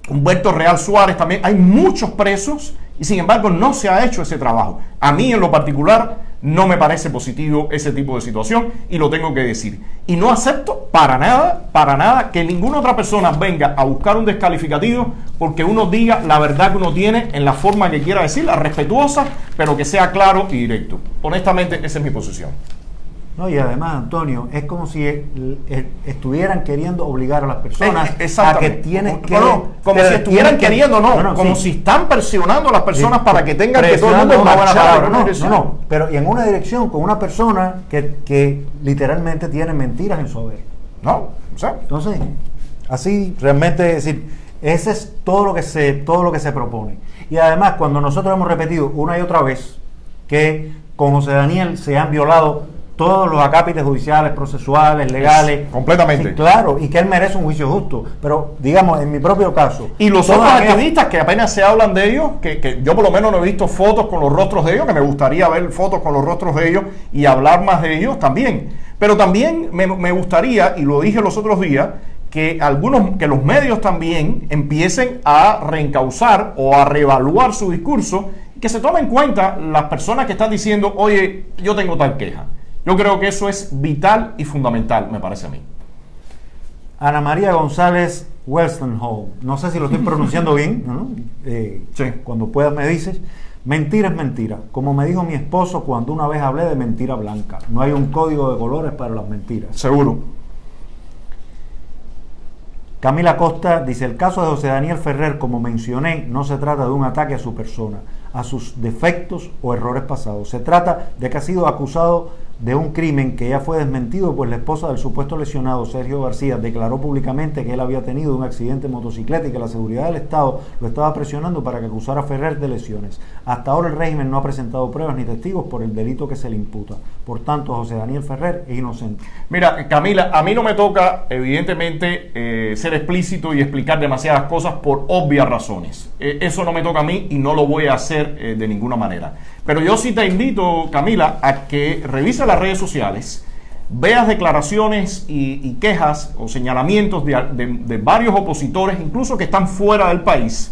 Humberto Real Suárez también. Hay muchos presos y sin embargo no se ha hecho ese trabajo. A mí en lo particular no me parece positivo ese tipo de situación y lo tengo que decir. Y no acepto para nada que ninguna otra persona venga a buscar un descalificativo porque uno diga la verdad que uno tiene en la forma que quiera decirla, respetuosa, pero que sea claro y directo. Honestamente, esa es mi posición. No, y además, Antonio, es como si estuvieran queriendo obligar a las personas a que tienen que... como si estuvieran queriendo, como si están presionando a las personas para que tengan que todo el mundo marchar. No, pero y en una dirección con una persona que literalmente tiene mentiras en su haber. No, o sea. Entonces, así realmente, es decir, ese es todo lo que se propone. Y además, cuando nosotros hemos repetido una y otra vez que con José Daniel se han violado todos los acápites judiciales, procesuales, legales. Completamente. Sí, claro, y que él merece un juicio justo. Pero, digamos, en mi propio caso. Y los otros activistas que apenas se hablan de ellos, que yo por lo menos no he visto fotos con los rostros de ellos, que me gustaría ver fotos con los rostros de ellos y hablar más de ellos también. Pero también me gustaría, y lo dije los otros días, que los medios también empiecen a reencauzar o a reevaluar su discurso, y que se tomen en cuenta las personas que están diciendo, oye, yo tengo tal queja. Yo creo que eso es vital y fundamental, me parece a mí. Ana María González Welstenholm, no sé si lo estoy pronunciando bien, ¿no? Sí. Cuando puedas me dices. Mentira es mentira. Como me dijo mi esposo cuando una vez hablé de mentira blanca. No hay un código de colores para las mentiras. Seguro. Camila Costa dice, el caso de José Daniel Ferrer, como mencioné, no se trata de un ataque a su persona, a sus defectos o errores pasados. Se trata de que ha sido acusado de un crimen que ya fue desmentido, pues la esposa del supuesto lesionado, Sergio García, declaró públicamente que él había tenido un accidente de motocicleta y que la seguridad del Estado lo estaba presionando para que acusara a Ferrer de lesiones. Hasta ahora el régimen no ha presentado pruebas ni testigos por el delito que se le imputa. Por tanto, José Daniel Ferrer es inocente. Mira, Camila, a mí no me toca, evidentemente, ser explícito y explicar demasiadas cosas por obvias razones. Eso no me toca a mí y no lo voy a hacer de ninguna manera. Pero yo sí te invito, Camila, a que revises las redes sociales, veas declaraciones y quejas o señalamientos de varios opositores, incluso que están fuera del país.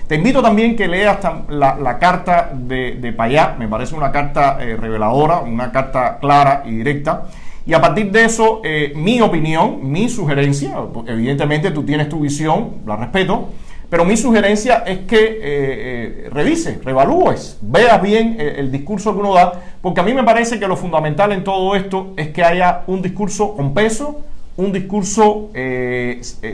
Te invito también que leas la carta de Payá, me parece una carta reveladora, una carta clara y directa. Y a partir de eso, mi opinión, mi sugerencia, evidentemente tú tienes tu visión, la respeto, pero mi sugerencia es que reevalúes, veas bien el discurso que uno da, porque a mí me parece que lo fundamental en todo esto es que haya un discurso con peso, un discurso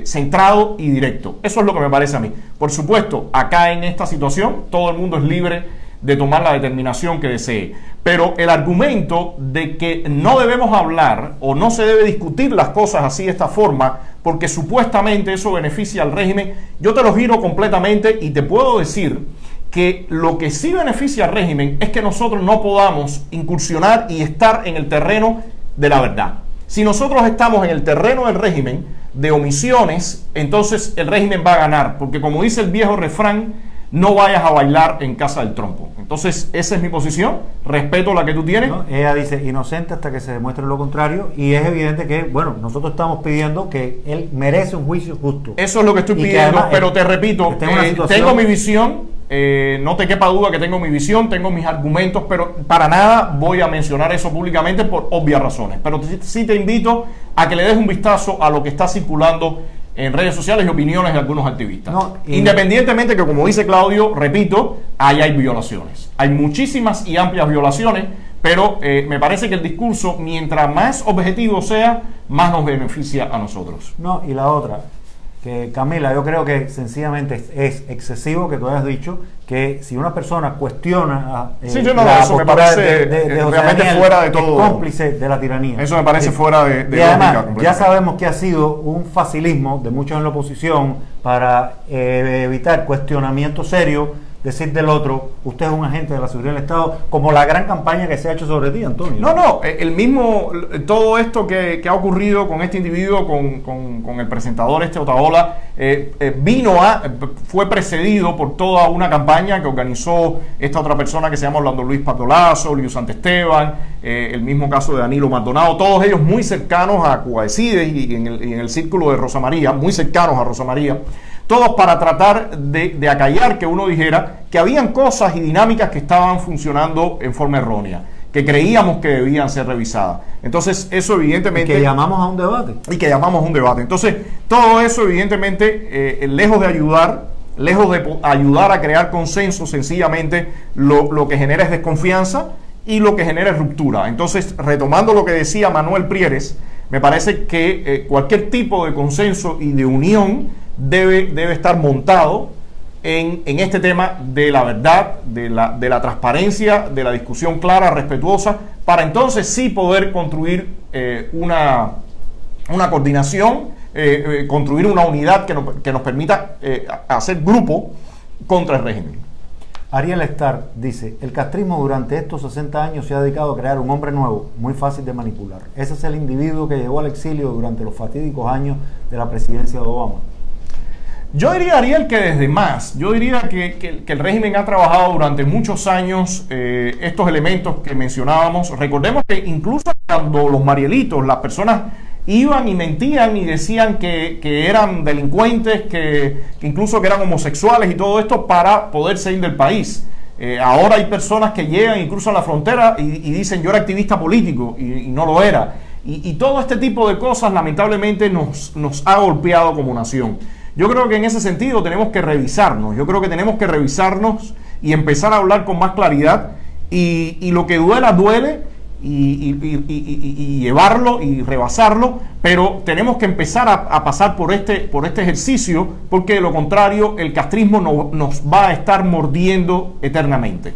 centrado y directo. Eso es lo que me parece a mí. Por supuesto, acá en esta situación todo el mundo es libre de tomar la determinación que desee. Pero el argumento de que no debemos hablar o no se debe discutir las cosas así de esta forma, porque supuestamente eso beneficia al régimen, yo te lo giro completamente y te puedo decir que lo que sí beneficia al régimen es que nosotros no podamos incursionar y estar en el terreno de la verdad. Si nosotros estamos en el terreno del régimen de omisiones, entonces el régimen va a ganar, porque como dice el viejo refrán, no vayas a bailar en casa del trompo. Entonces, esa es mi posición, respeto la que tú tienes. No, ella dice inocente hasta que se demuestre lo contrario, y es evidente que, bueno, nosotros estamos pidiendo que él merece un juicio justo. Eso es lo que estoy pidiendo, además, pero te repito, tengo mi visión, no te quepa duda que tengo mi visión, tengo mis argumentos, pero para nada voy a mencionar eso públicamente por obvias razones. Pero sí te invito a que le des un vistazo a lo que está circulando en redes sociales y opiniones de algunos activistas. Independientemente que, como dice Claudio, repito, ahí hay violaciones. Hay muchísimas y amplias violaciones, pero me parece que el discurso, mientras más objetivo sea, más nos beneficia a nosotros. No, y la otra, que Camila, yo creo que sencillamente es excesivo que tú hayas dicho que si una persona cuestiona eso me parece realmente fuera de todo, cómplice de la tiranía. Eso me parece fuera de y además, ya sabemos que ha sido un facilismo de muchos en la oposición para evitar cuestionamiento serio, decir del otro, usted es un agente de la seguridad del Estado, como la gran campaña que se ha hecho sobre ti, Antonio. No, el mismo, todo esto que ha ocurrido con este individuo, con el presentador Otaola, fue precedido por toda una campaña que organizó esta otra persona que se llama Orlando Luis Patolazo, Luis Santesteban, el mismo caso de Danilo Maldonado, todos ellos muy cercanos a Cubaecides y en el círculo de Rosa María, muy cercanos a Rosa María, todos para tratar de acallar que uno dijera que habían cosas y dinámicas que estaban funcionando en forma errónea, que creíamos que debían ser revisadas. Entonces, eso evidentemente... Y que llamamos a un debate. Entonces, todo eso evidentemente, lejos de ayudar a crear consenso, sencillamente lo que genera es desconfianza y lo que genera es ruptura. Entonces, retomando lo que decía Manuel Prieres, me parece que cualquier tipo de consenso y de unión debe estar montado en este tema de la verdad, de la transparencia, de la discusión clara, respetuosa, para entonces sí poder construir una coordinación, construir una unidad que nos permita hacer grupo contra el régimen. Ariel Starr dice, el castrismo durante estos 60 años se ha dedicado a crear un hombre nuevo, muy fácil de manipular. Ese es el individuo que llegó al exilio durante los fatídicos años de la presidencia de Obama. Yo diría, Ariel, que desde más. Yo diría que el régimen ha trabajado durante muchos años estos elementos que mencionábamos. Recordemos que incluso cuando los Marielitos, las personas iban y mentían y decían que eran delincuentes, que incluso que eran homosexuales y todo esto para poder salir del país. Ahora hay personas que llegan y cruzan la frontera y dicen yo era activista político y no lo era. Y todo este tipo de cosas lamentablemente nos ha golpeado como nación. Yo creo que en ese sentido tenemos que revisarnos. Yo creo que tenemos que revisarnos y empezar a hablar con más claridad. Y lo que duela, duele. Y llevarlo y rebasarlo. Pero tenemos que empezar a pasar por este ejercicio. Porque de lo contrario, el castrismo nos va a estar mordiendo eternamente.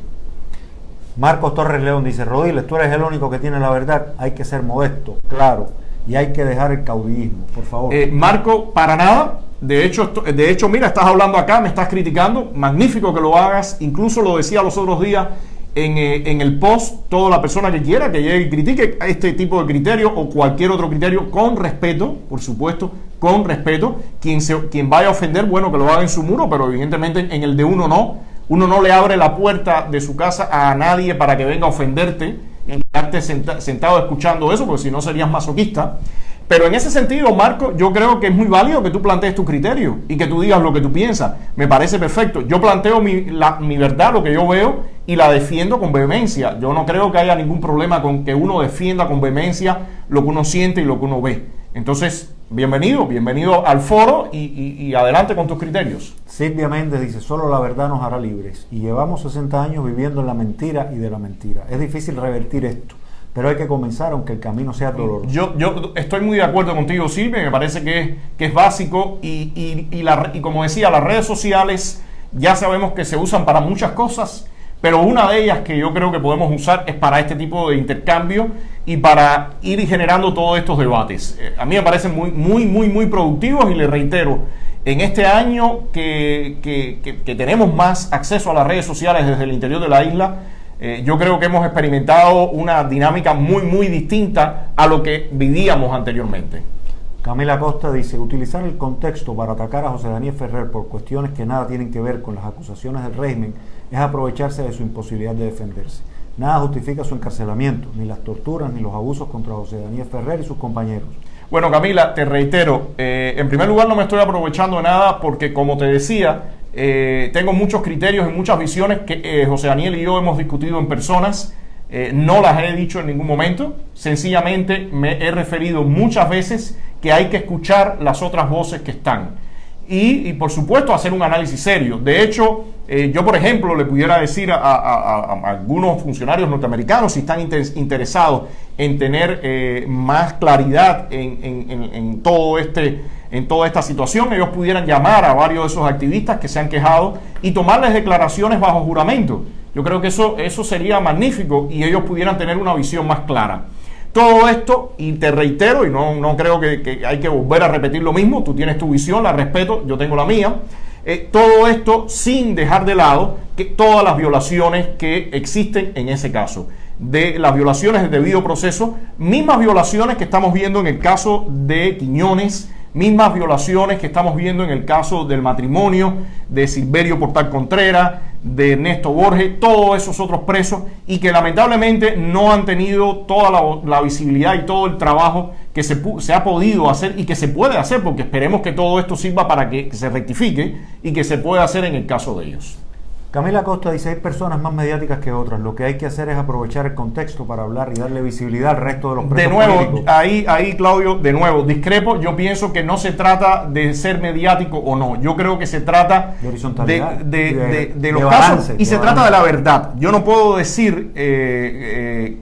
Marcos Torres León dice, Rodiles, tú eres el único que tiene la verdad. Hay que ser modesto, claro. Y hay que dejar el caudillismo, por favor. Marco, para nada. De hecho, mira, estás hablando acá, me estás criticando. Magnífico que lo hagas. Incluso lo decía los otros días en el post. Toda la persona que quiera que llegue y critique este tipo de criterio o cualquier otro criterio, con respeto, por supuesto, con respeto. Quien vaya a ofender, bueno, que lo haga en su muro, pero evidentemente en el de uno no. Uno no le abre la puerta de su casa a nadie para que venga a ofenderte y quedarte sentado escuchando eso, porque si no serías masoquista. Pero en ese sentido, Marco, yo creo que es muy válido que tú plantees tu criterio y que tú digas lo que tú piensas. Me parece perfecto. Yo planteo mi verdad, lo que yo veo, y la defiendo con vehemencia. Yo no creo que haya ningún problema con que uno defienda con vehemencia lo que uno siente y lo que uno ve. Entonces, bienvenido al foro y adelante con tus criterios. Silvia Méndez dice, solo la verdad nos hará libres. Y llevamos 60 años viviendo en la mentira y de la mentira. Es difícil revertir esto. pero hay que comenzar aunque el camino sea doloroso. Yo estoy muy de acuerdo contigo, Silvia, me parece que es básico y como decía, las redes sociales ya sabemos que se usan para muchas cosas, pero una de ellas que yo creo que podemos usar es para este tipo de intercambio y para ir generando todos estos debates. A mí me parecen muy productivos y le reitero, en este año que tenemos más acceso a las redes sociales desde el interior de la isla, yo creo que hemos experimentado una dinámica muy distinta a lo que vivíamos anteriormente. Camila Costa dice, utilizar el contexto para atacar a José Daniel Ferrer por cuestiones que nada tienen que ver con las acusaciones del régimen es aprovecharse de su imposibilidad de defenderse. Nada justifica su encarcelamiento, ni las torturas ni los abusos contra José Daniel Ferrer y sus compañeros. Bueno, Camila, te reitero, en primer lugar no me estoy aprovechando de nada porque, como te decía, tengo muchos criterios y muchas visiones que José Daniel y yo hemos discutido en personas. No las he dicho en ningún momento, sencillamente me he referido muchas veces que hay que escuchar las otras voces que están y por supuesto hacer un análisis serio. De hecho, yo por ejemplo le pudiera decir a algunos funcionarios norteamericanos, si están interesados en tener más claridad en toda esta situación, ellos pudieran llamar a varios de esos activistas que se han quejado y tomarles declaraciones bajo juramento. Yo creo que eso sería magnífico y ellos pudieran tener una visión más clara. Todo esto, y te reitero, y no creo que hay que volver a repetir lo mismo, tú tienes tu visión, la respeto, yo tengo la mía, todo esto sin dejar de lado que todas las violaciones que existen en ese caso, de las violaciones del debido proceso, mismas violaciones que estamos viendo en el caso de Quiñones, mismas violaciones que estamos viendo en el caso del matrimonio de Silverio Portal Contreras, de Ernesto Borges, todos esos otros presos y que lamentablemente no han tenido toda la visibilidad y todo el trabajo que se ha podido hacer y que se puede hacer, porque esperemos que todo esto sirva para que se rectifique y que se pueda hacer en el caso de ellos. Camila Costa dice, hay personas más mediáticas que otras, lo que hay que hacer es aprovechar el contexto para hablar y darle visibilidad al resto de los presos políticos. Ahí Claudio, de nuevo, discrepo, yo pienso que no se trata de ser mediático o no, yo creo que se trata de horizontalidad, de los casos y se trata de la verdad. Yo no puedo decir que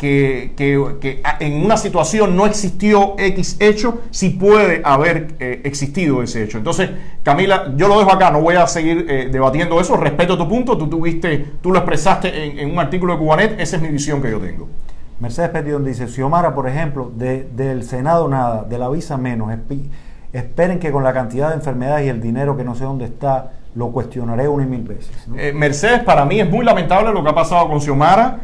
en una situación no existió X hecho, si puede haber existido ese hecho. Entonces, Camila, yo lo dejo acá, no voy a seguir debatiendo eso, respeto tu punto. Tú lo expresaste en un artículo de Cubanet, esa es mi visión que yo tengo. Mercedes Petidón dice, Xiomara, por ejemplo, del Senado nada, de la visa menos, esperen que con la cantidad de enfermedades y el dinero que no sé dónde está, lo cuestionaré 1 y 1000 veces, ¿no? Mercedes, para mí es muy lamentable lo que ha pasado con Xiomara,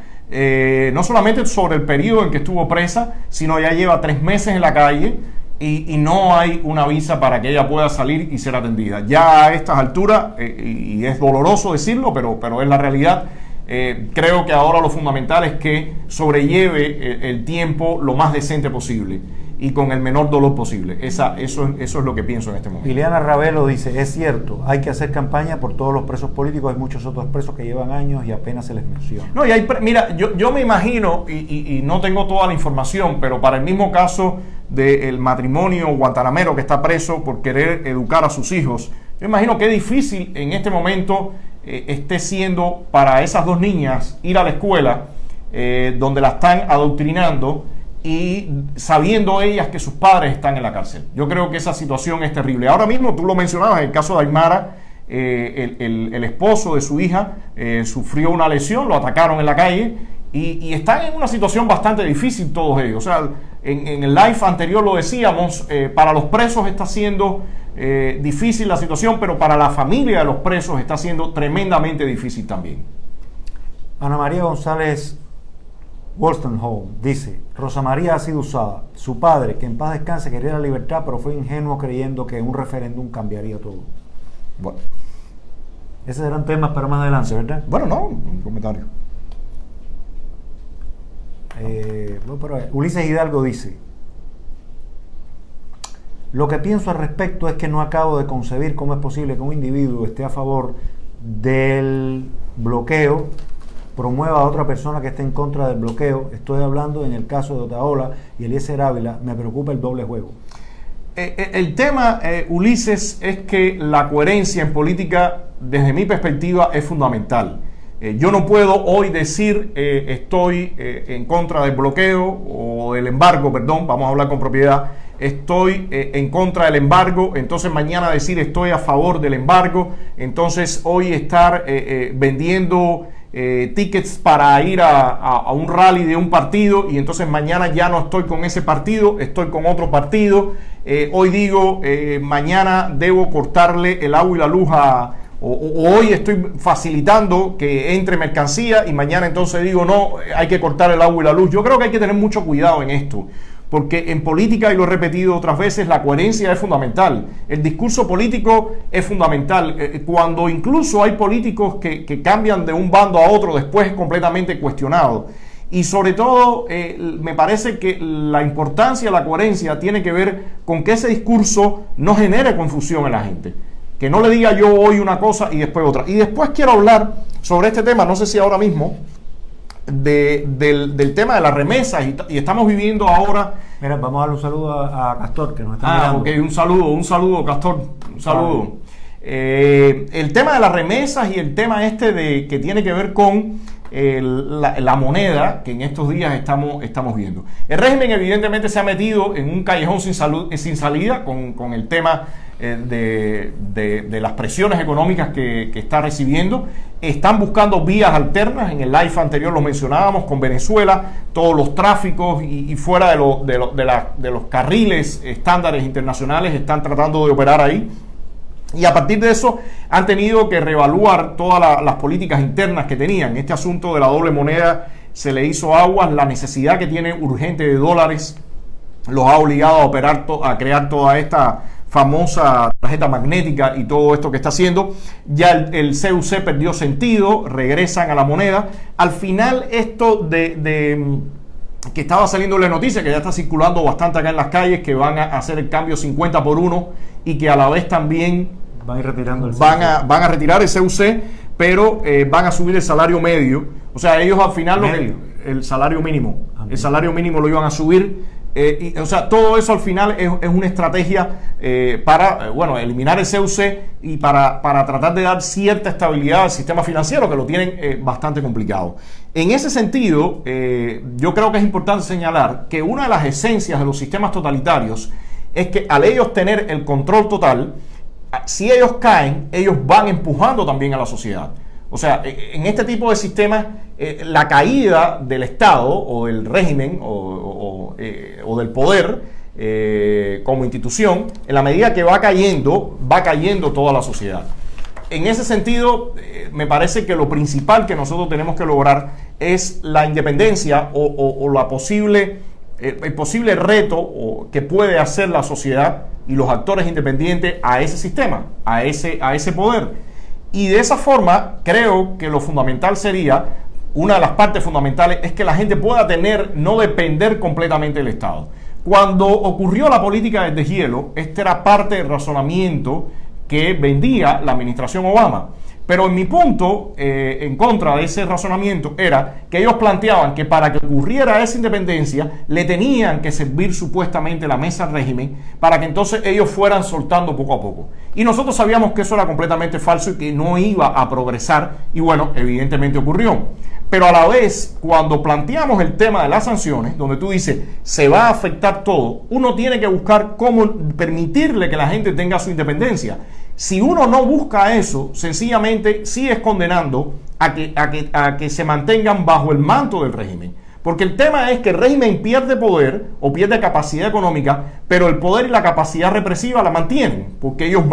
no solamente sobre el periodo en que estuvo presa, sino ya lleva 3 meses en la calle, y no hay una visa para que ella pueda salir y ser atendida. Ya a estas alturas, y es doloroso decirlo, pero es la realidad, creo que ahora lo fundamental es que sobrelleve el tiempo lo más decente posible y con el menor dolor posible. Eso es lo que pienso en este momento. Ileana Ravelo dice, es cierto, hay que hacer campaña por todos los presos políticos, hay muchos otros presos que llevan años y apenas se les menciona. No, mira, yo me imagino, y no tengo toda la información, pero para el mismo caso del matrimonio guantanamero que está preso por querer educar a sus hijos, yo imagino que es difícil en este momento esté siendo para esas 2 niñas ir a la escuela donde la están adoctrinando y sabiendo ellas que sus padres están en la cárcel. Yo creo que esa situación es terrible. Ahora mismo, tú lo mencionabas, en el caso de Aymara, el esposo de su hija sufrió una lesión, lo atacaron en la calle y están en una situación bastante difícil todos ellos. O sea, en el live anterior lo decíamos, para los presos está siendo difícil la situación, pero para la familia de los presos está siendo tremendamente difícil también. Ana María González Wolstenholme dice, Rosa María ha sido usada. Su padre, que en paz descanse, quería la libertad, pero fue ingenuo creyendo que un referéndum cambiaría todo. Bueno. Esos serán temas para más adelante, ¿verdad? Bueno, no, un comentario. Ulises Hidalgo dice, lo que pienso al respecto es que no acabo de concebir cómo es posible que un individuo esté a favor del bloqueo, promueva a otra persona que esté en contra del bloqueo. Estoy hablando en el caso de Otaola y Eliezer Ávila. Me preocupa el doble juego. El tema, Ulises, es que la coherencia en política, desde mi perspectiva, es fundamental. Yo no puedo hoy decir estoy en contra del bloqueo o del embargo, perdón, vamos a hablar con propiedad. Estoy en contra del embargo, entonces mañana decir estoy a favor del embargo, entonces hoy estar vendiendo tickets para ir a un rally de un partido y entonces mañana ya no estoy con ese partido, estoy con otro partido. Hoy digo, mañana debo cortarle el agua y la luz o hoy estoy facilitando que entre mercancía y mañana entonces digo no, hay que cortar el agua y la luz. Yo creo que hay que tener mucho cuidado en esto, porque en política, y lo he repetido otras veces, la coherencia es fundamental. El discurso político es fundamental. Cuando incluso hay políticos que cambian de un bando a otro, después es completamente cuestionado. Y sobre todo, me parece que la importancia de la coherencia tiene que ver con que ese discurso no genere confusión en la gente. Que no le diga yo hoy una cosa y después otra. Y después quiero hablar sobre este tema, no sé si ahora mismo, del tema de las remesas y estamos viviendo ahora. Mira, vamos a darle un saludo a Castor, que nos está mirando. Ok, un saludo Castor, un saludo. El tema de las remesas y el tema que tiene que ver con la moneda que en estos días estamos viendo. El régimen evidentemente se ha metido en un callejón sin salida con el tema de las presiones económicas que está recibiendo. Están buscando vías alternas. En el live anterior lo mencionábamos con Venezuela, todos los tráficos y fuera de los carriles estándares internacionales están tratando de operar ahí. Y a partir de eso han tenido que reevaluar todas las políticas internas que tenían. Este asunto de la doble moneda se le hizo aguas. La necesidad que tiene urgente de dólares los ha obligado a operar, a crear toda esta famosa tarjeta magnética y todo esto que está haciendo. Ya el CUC perdió sentido, regresan a la moneda. Al final esto que estaba saliendo la noticia, que ya está circulando bastante acá en las calles, que van a hacer el cambio 50 por 1 y que a la vez también van a ir retirando van a retirar el CUC, pero van a subir el salario medio. O sea, ellos al final el salario mínimo, el salario mínimo lo iban a subir. O sea, todo eso al final es una estrategia para eliminar el CUC y para tratar de dar cierta estabilidad al sistema financiero, que lo tienen bastante complicado. En ese sentido, yo creo que es importante señalar que una de las esencias de los sistemas totalitarios es que al ellos tener el control total, si ellos caen, ellos van empujando también a la sociedad. O sea, en este tipo de sistemas, la caída del Estado o del régimen o del poder como institución, en la medida que va cayendo toda la sociedad. En ese sentido, me parece que lo principal que nosotros tenemos que lograr es la independencia o la el posible reto que puede hacer la sociedad y los actores independientes a ese sistema, a ese poder. Y de esa forma, creo que lo fundamental sería, una de las partes fundamentales, es que la gente pueda no depender completamente del Estado. Cuando ocurrió la política del deshielo, este era parte del razonamiento que vendía la administración Obama. Pero en mi punto, en contra de ese razonamiento, era que ellos planteaban que para que ocurriera esa independencia, le tenían que servir supuestamente la mesa al régimen para que entonces ellos fueran soltando poco a poco. Y nosotros sabíamos que eso era completamente falso y que no iba a progresar, y bueno, evidentemente ocurrió. Pero a la vez, cuando planteamos el tema de las sanciones, donde tú dices, se va a afectar todo, uno tiene que buscar cómo permitirle que la gente tenga su independencia. Si uno no busca eso, sencillamente sigues condenando a que se mantengan bajo el manto del régimen. Porque el tema es que el régimen pierde poder o pierde capacidad económica, pero el poder y la capacidad represiva la mantienen, porque ellos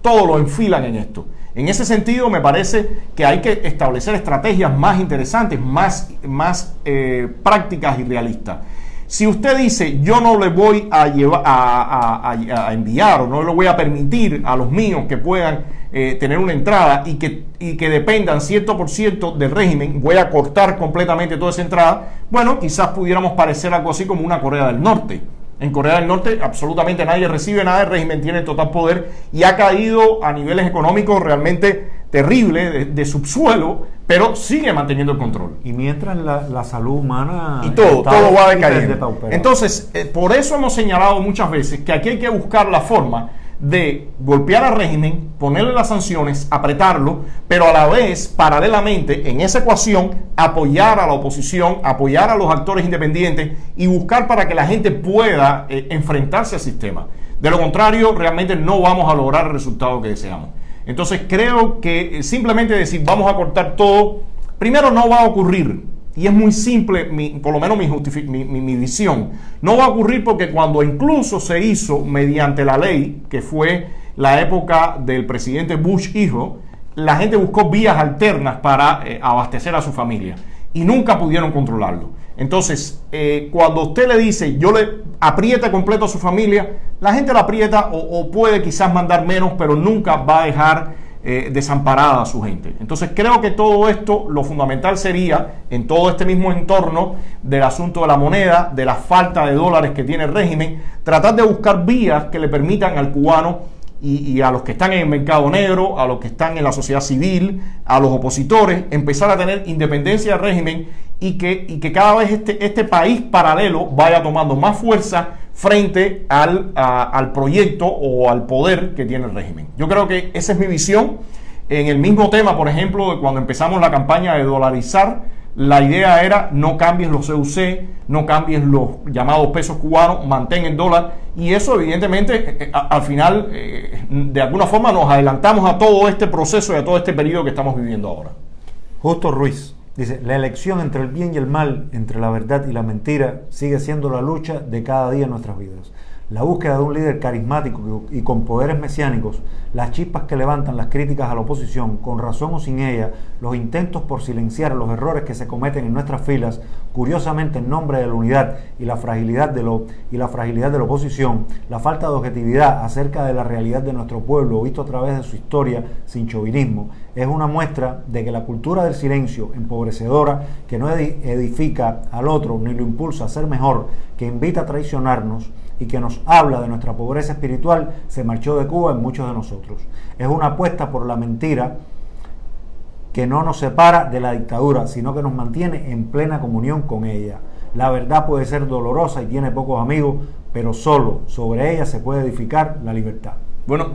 todo lo enfilan en esto. En ese sentido, me parece que hay que establecer estrategias más interesantes, más prácticas y realistas. Si usted dice, yo no le voy a enviar o no le voy a permitir a los míos que puedan tener una entrada y que dependan 100% del régimen, voy a cortar completamente toda esa entrada, bueno, quizás pudiéramos parecer algo así como una Corea del Norte. En Corea del Norte absolutamente nadie recibe nada, el régimen tiene total poder y ha caído a niveles económicos realmente terribles, de subsuelo, pero sigue manteniendo el control. Y mientras la salud humana y todo va decayendo. Entonces, por eso hemos señalado muchas veces que aquí hay que buscar la forma de golpear al régimen, ponerle las sanciones, apretarlo, pero a la vez, paralelamente, en esa ecuación, apoyar a la oposición, apoyar a los actores independientes y buscar para que la gente pueda enfrentarse al sistema. De lo contrario, realmente no vamos a lograr el resultado que deseamos. Entonces creo que simplemente decir vamos a cortar todo, primero no va a ocurrir. Y es muy simple, por lo menos mi visión. No va a ocurrir porque cuando incluso se hizo mediante la ley, que fue la época del presidente Bush hijo, la gente buscó vías alternas para abastecer a su familia y nunca pudieron controlarlo. Entonces, cuando usted le dice, yo le aprieta completo a su familia, la gente la aprieta o puede quizás mandar menos, pero nunca va a dejar desamparada a su gente. Entonces creo que todo esto, lo fundamental sería, en todo este mismo entorno del asunto de la moneda, de la falta de dólares que tiene el régimen, tratar de buscar vías que le permitan al cubano y a los que están en el mercado negro, a los que están en la sociedad civil, a los opositores, empezar a tener independencia del régimen y que cada vez este país paralelo vaya tomando más fuerza frente al proyecto o al poder que tiene el régimen. Yo creo que esa es mi visión. En el mismo tema, por ejemplo, de cuando empezamos la campaña de dolarizar, la idea era no cambies los CUC, no cambies los llamados pesos cubanos, mantén el dólar, y eso evidentemente al final de alguna forma nos adelantamos a todo este proceso y a todo este periodo que estamos viviendo ahora. Justo Ruiz dice, la elección entre el bien y el mal, entre la verdad y la mentira, sigue siendo la lucha de cada día en nuestras vidas. La búsqueda de un líder carismático y con poderes mesiánicos, las chispas que levantan las críticas a la oposición, con razón o sin ella, los intentos por silenciar los errores que se cometen en nuestras filas, curiosamente en nombre de la unidad y la fragilidad de la oposición, la falta de objetividad acerca de la realidad de nuestro pueblo visto a través de su historia sin chauvinismo, es una muestra de que la cultura del silencio empobrecedora, que no edifica al otro ni lo impulsa a ser mejor, que invita a traicionarnos, y que nos habla de nuestra pobreza espiritual, se marchó de Cuba en muchos de nosotros. Es una apuesta por la mentira que no nos separa de la dictadura, sino que nos mantiene en plena comunión con ella. La verdad puede ser dolorosa y tiene pocos amigos, pero solo sobre ella se puede edificar la libertad. Bueno,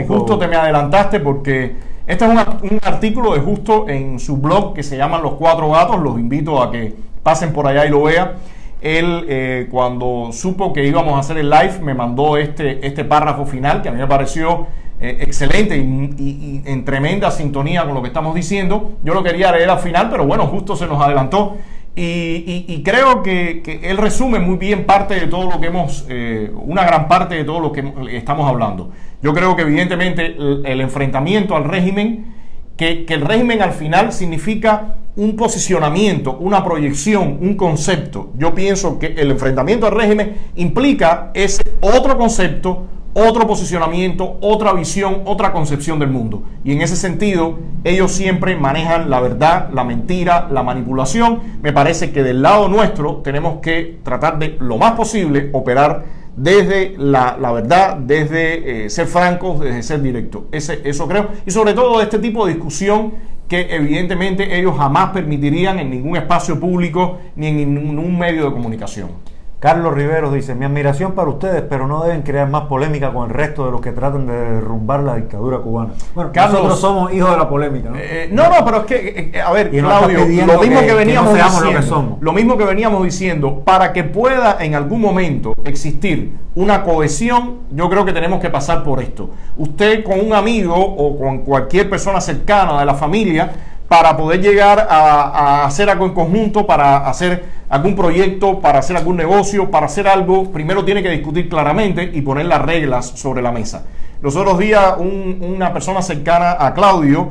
justo te me adelantaste porque este es un artículo de Justo en su blog que se llama Los Cuatro Gatos. Los invito a que pasen por allá y lo vean. Él, cuando supo que íbamos a hacer el live, me mandó este párrafo final que a mí me pareció excelente y en tremenda sintonía con lo que estamos diciendo. Yo lo quería leer al final, pero bueno, justo se nos adelantó. Y creo que él resume muy bien parte de todo lo que una gran parte de todo lo que estamos hablando. Yo creo que evidentemente el enfrentamiento al régimen, que el régimen al final significa un posicionamiento, una proyección, un concepto. Yo pienso que el enfrentamiento al régimen implica ese otro concepto, otro posicionamiento, otra visión, otra concepción del mundo. Y en ese sentido, ellos siempre manejan la verdad, la mentira, la manipulación. Me parece que del lado nuestro tenemos que tratar de lo más posible operar desde la verdad, desde ser francos, desde ser directos. Eso creo. Y sobre todo este tipo de discusión que evidentemente ellos jamás permitirían en ningún espacio público ni en ningún medio de comunicación. Carlos Riveros dice, mi admiración para ustedes, pero no deben crear más polémica con el resto de los que tratan de derrumbar la dictadura cubana. Bueno, Carlos, nosotros somos hijos de la polémica, ¿no? No, pero es que, a ver, Claudio, lo mismo que veníamos diciendo, lo mismo que veníamos diciendo, para que pueda en algún momento existir una cohesión, yo creo que tenemos que pasar por esto. Usted con un amigo o con cualquier persona cercana de la familia, para poder llegar a hacer algo en conjunto, para hacer algún proyecto, para hacer algún negocio, para hacer algo, primero tiene que discutir claramente y poner las reglas sobre la mesa. Los otros días una persona cercana a Claudio,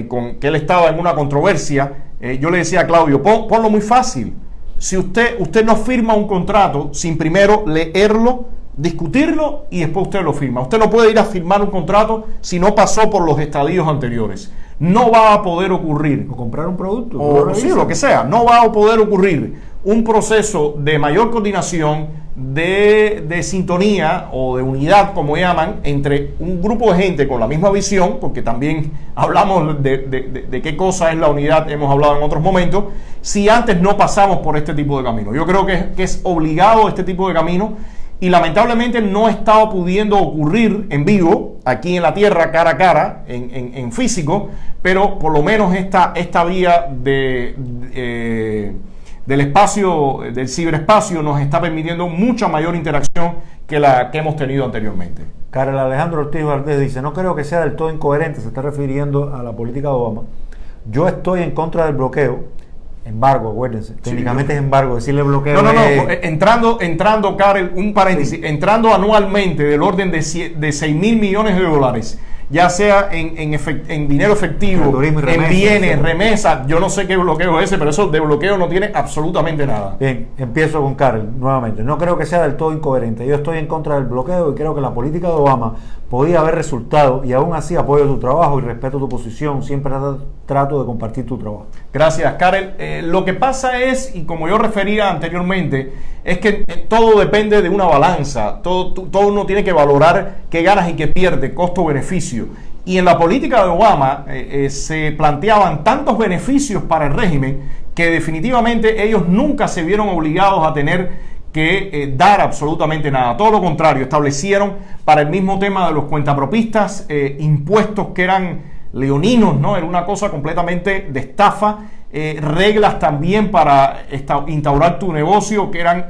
con que él estaba en una controversia, yo le decía a Claudio, ponlo muy fácil. Si usted no firma un contrato sin primero leerlo, discutirlo y después usted lo firma. Usted no puede ir a firmar un contrato si no pasó por los estadios anteriores. No va a poder ocurrir. O comprar un producto. O sí, lo que sea. No va a poder ocurrir un proceso de mayor coordinación, de sintonía o de unidad, como llaman, entre un grupo de gente con la misma visión, porque también hablamos de qué cosa es la unidad, hemos hablado en otros momentos, si antes no pasamos por este tipo de camino. Yo creo que es obligado este tipo de camino. y lamentablemente no estaba pudiendo ocurrir en vivo, aquí en la tierra, cara a cara, en físico, pero por lo menos esta vía del espacio, del ciberespacio, nos está permitiendo mucha mayor interacción que la que hemos tenido anteriormente. Karel Alejandro Ortiz Valdés dice: no creo que sea del todo incoherente, se está refiriendo a la política de Obama. Yo estoy en contra del bloqueo, embargo, acuérdense, técnicamente es embargo, decirle bloqueo. Entrando, Karel, un paréntesis, entrando anualmente del orden de 6 mil millones de dólares, ya sea en dinero efectivo, en bienes, remesas, yo no sé qué bloqueo es ese, pero eso de bloqueo no tiene absolutamente nada. Bien, empiezo con Karel nuevamente. No creo que sea del todo incoherente. Yo estoy en contra del bloqueo y creo que la política de Obama podía haber resultado, y aún así apoyo tu trabajo y respeto tu posición. Siempre trato de compartir tu trabajo. Gracias, Karel. Lo que pasa es, y como yo refería anteriormente, es que todo depende de una balanza. Todo uno tiene que valorar qué ganas y qué pierde, costo-beneficio. Y en la política de Obama se planteaban tantos beneficios para el régimen que definitivamente ellos nunca se vieron obligados a tener que dar absolutamente nada. Todo lo contrario, establecieron para el mismo tema de los cuentapropistas impuestos que eran leoninos, ¿no? Era una cosa completamente de estafa. Reglas también para instaurar tu negocio que eran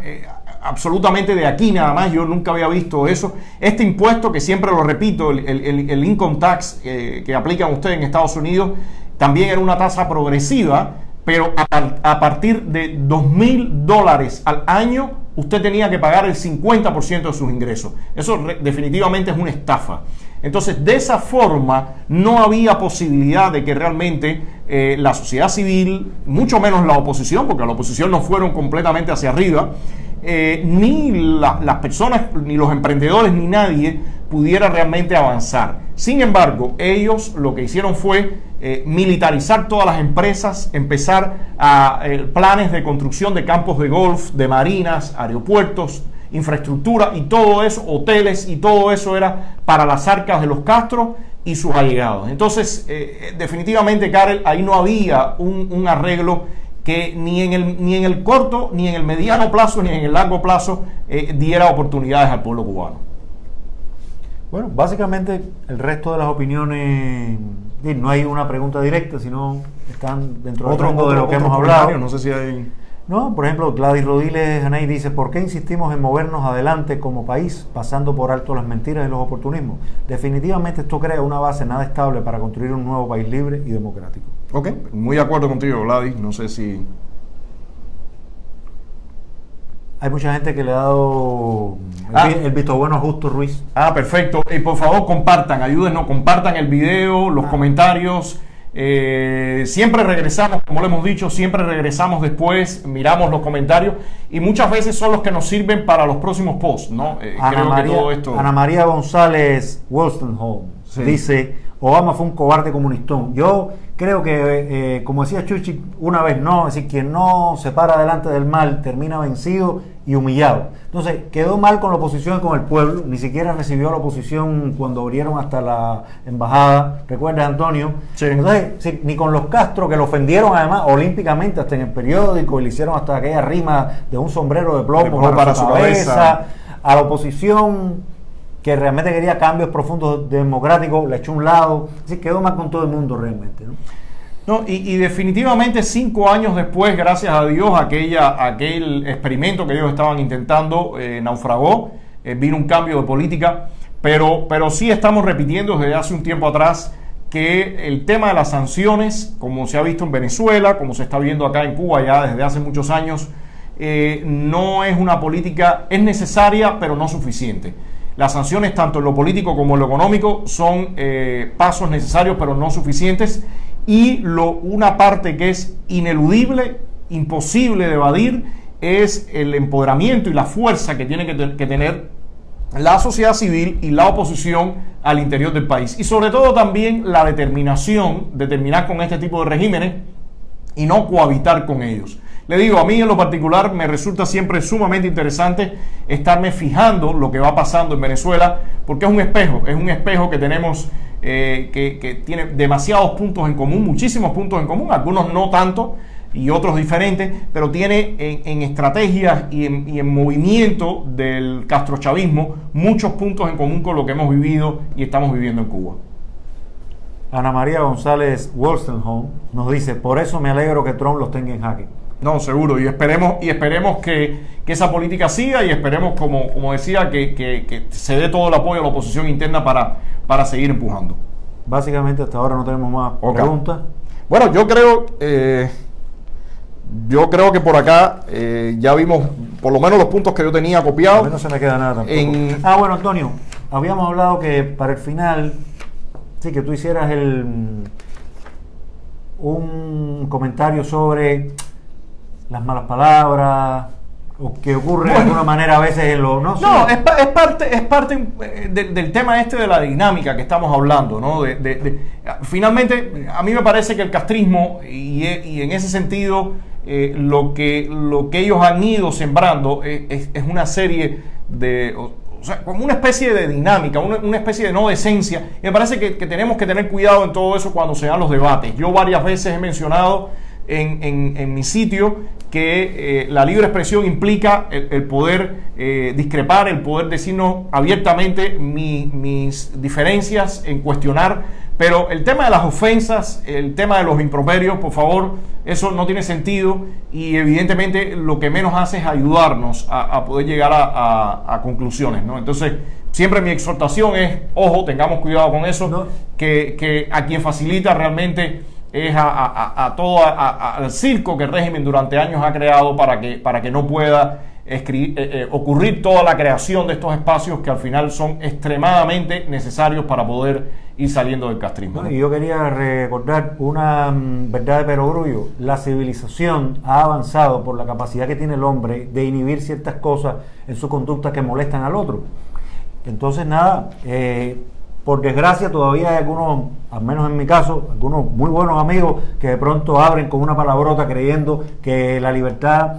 absolutamente de aquí nada más. Yo nunca había visto eso. Este impuesto, que siempre lo repito, el income tax que aplican ustedes en Estados Unidos, también era una tasa progresiva, pero a partir de $2,000 al año usted tenía que pagar el 50% de sus ingresos. Eso definitivamente es una estafa. Entonces, de esa forma, no había posibilidad de que realmente la sociedad civil, mucho menos la oposición, porque la oposición no fueron completamente hacia arriba, ni las personas, ni los emprendedores, ni nadie pudiera realmente avanzar. Sin embargo, ellos lo que hicieron fue militarizar todas las empresas, empezar a planes de construcción de campos de golf, de marinas, aeropuertos, infraestructura y todo eso, hoteles, y todo eso era para las arcas de los Castro y sus allegados. Entonces, definitivamente, Karel, ahí no había un arreglo que ni en el corto, ni en el mediano plazo, ni en el largo plazo diera oportunidades al pueblo cubano. Bueno, básicamente el resto de las opiniones, no hay una pregunta directa, sino están dentro del rango de lo que hemos hablado. No sé si hay... No, por ejemplo, Gladys Rodiles Janay dice: ¿por qué insistimos en movernos adelante como país, pasando por alto las mentiras y los oportunismos? Definitivamente esto crea una base nada estable para construir un nuevo país libre y democrático. Ok, muy de acuerdo contigo, Gladys. No sé si... Hay mucha gente que le ha dado el visto bueno a Justo Ruiz. Perfecto. Y por favor, compartan, ayúdenos, compartan el video, los comentarios. Siempre regresamos, como lo hemos dicho, siempre regresamos después, miramos los comentarios y muchas veces son los que nos sirven para los próximos posts, ¿no? Ana María González Wolstenholm dice: Obama fue un cobarde comunistón. Yo creo que, como decía Churchill una vez, no, es decir, quien no se para delante del mal termina vencido y humillado. Entonces, quedó mal con la oposición y con el pueblo, ni siquiera recibió a la oposición cuando abrieron hasta la embajada, ¿recuerdas, Antonio? Sí. Entonces, sí, ni con los Castro, que lo ofendieron además olímpicamente hasta en el periódico, y le hicieron hasta aquella rima de un sombrero de plomo para su cabeza. A la oposición, que realmente quería cambios profundos democráticos, le echó a un lado. Así quedó mal con todo el mundo realmente, ¿no? No, y definitivamente 5 años después, gracias a Dios, aquel experimento que ellos estaban intentando naufragó, vino un cambio de política, pero sí estamos repitiendo desde hace un tiempo atrás que el tema de las sanciones, como se ha visto en Venezuela, como se está viendo acá en Cuba ya desde hace muchos años, no es una política, es necesaria pero no suficiente. Las sanciones, tanto en lo político como en lo económico, son pasos necesarios pero no suficientes. Y una parte que es ineludible, imposible de evadir, es el empoderamiento y la fuerza que tiene que tener la sociedad civil y la oposición al interior del país. Y sobre todo también la determinación de terminar con este tipo de regímenes y no cohabitar con ellos. Le digo, a mí en lo particular me resulta siempre sumamente interesante estarme fijando lo que va pasando en Venezuela, porque es un espejo que tenemos que tiene demasiados puntos en común, muchísimos puntos en común, algunos no tanto, y otros diferentes, pero tiene en estrategias y en movimiento del castrochavismo muchos puntos en común con lo que hemos vivido y estamos viviendo en Cuba. Ana María González Wolstenholme nos dice: por eso me alegro que Trump los tenga en jaque. No, seguro, y esperemos que esa política siga, y esperemos, como decía, que se dé todo el apoyo a la oposición interna para seguir empujando. Básicamente hasta ahora no tenemos más preguntas. Bueno, yo creo que por acá ya vimos por lo menos los puntos que yo tenía copiados. A mí no se me queda nada tampoco. Bueno, Antonio, habíamos hablado que para el final, sí, que tú hicieras un comentario sobre las malas palabras, o que ocurre de alguna manera a veces en lo... No, es parte del tema este de la dinámica que estamos hablando, ¿no? Finalmente, a mí me parece que el castrismo, y en ese sentido, lo que ellos han ido sembrando es una serie de... O sea, como una especie de dinámica, una especie de no decencia. Y me parece que tenemos que tener cuidado en todo eso cuando se dan los debates. Yo varias veces he mencionado en mi sitio que la libre expresión implica el poder discrepar, el poder decirnos abiertamente mis diferencias, en cuestionar, pero el tema de las ofensas, el tema de los improperios, por favor, eso no tiene sentido, y evidentemente lo que menos hace es ayudarnos a poder llegar a conclusiones, ¿no? Entonces, siempre mi exhortación es, ojo, tengamos cuidado con eso, ¿no? que a quien facilita realmente es al circo que el régimen durante años ha creado para que no pueda ocurrir toda la creación de estos espacios que al final son extremadamente necesarios para poder ir saliendo del castrismo, ¿no? Y yo quería recordar una verdad de perogrullo. La civilización ha avanzado por la capacidad que tiene el hombre de inhibir ciertas cosas en su conducta que molestan al otro. Entonces, nada, por desgracia todavía hay algunos, al menos en mi caso, algunos muy buenos amigos que de pronto abren con una palabrota creyendo que la libertad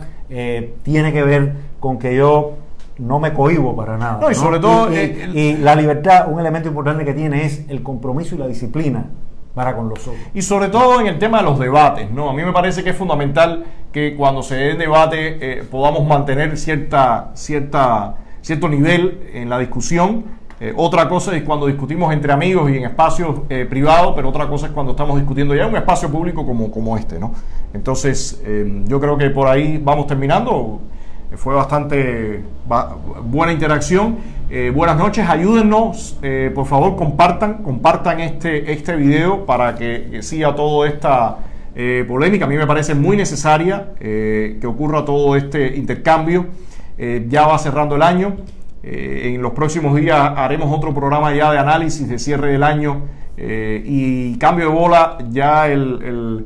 tiene que ver con que yo no me cohíbo para nada. No, y sobre todo... Y la libertad, un elemento importante que tiene es el compromiso y la disciplina para con los otros. Y sobre todo en el tema de los debates, ¿no? A mí me parece que es fundamental que cuando se dé debate podamos mantener cierto nivel en la discusión. Otra cosa es cuando discutimos entre amigos y en espacios privados, pero otra cosa es cuando estamos discutiendo ya en un espacio público como este, ¿no? Entonces, yo creo que por ahí vamos terminando. Fue bastante buena interacción. Buenas noches, ayúdennos, por favor, compartan este video para que siga toda esta polémica. A mí me parece muy necesaria que ocurra todo este intercambio. Ya va cerrando el año. En los próximos días haremos otro programa ya de análisis de cierre del año, y cambio de bola. Ya el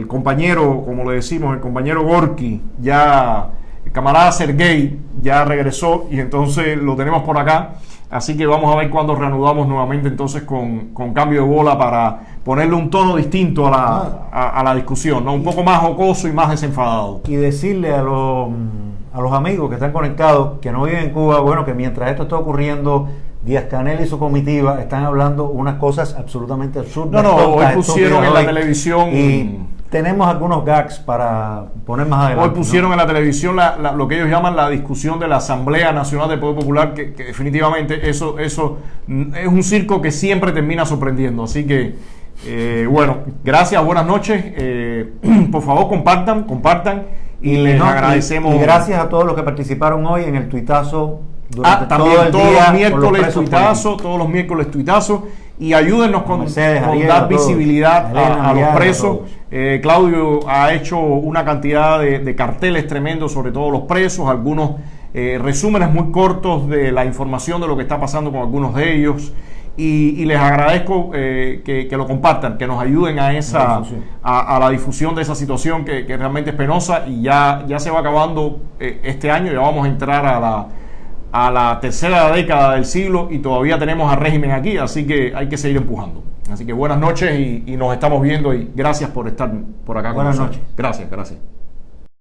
compañero, como le decimos, el compañero Gorky, ya el camarada Sergey ya regresó, y entonces lo tenemos por acá. Así que vamos a ver cuándo reanudamos nuevamente entonces con cambio de bola, para ponerle un tono distinto a la discusión, ¿no? Un poco más jocoso y más desenfadado. Y decirle a los amigos que están conectados, que no viven en Cuba, bueno, que mientras esto está ocurriendo, Díaz-Canel y su comitiva están hablando unas cosas absolutamente absurdas. Hoy pusieron en la televisión... Y tenemos algunos gags para poner más adelante. Hoy pusieron en la televisión lo que ellos llaman la discusión de la Asamblea Nacional del Poder Popular, que definitivamente eso es un circo que siempre termina sorprendiendo. Así que, bueno, gracias, buenas noches. Por favor, compartan. Y les agradecemos. Y gracias a todos los que participaron hoy en el tuitazo durante también todo el todos día, los miércoles tuitazo, y ayúdennos con Ariel, dar visibilidad a los presos. a Claudio ha hecho una cantidad de carteles tremendos sobre todos los presos, algunos resúmenes muy cortos de la información de lo que está pasando con algunos de ellos. Y les agradezco que lo compartan, que nos ayuden a la difusión de esa situación que realmente es penosa, y ya se va acabando este año. Ya vamos a entrar a la tercera década del siglo y todavía tenemos al régimen aquí, así que hay que seguir empujando. Así que buenas noches y nos estamos viendo, y gracias por estar por acá con nosotros. Buenas noches. Gracias.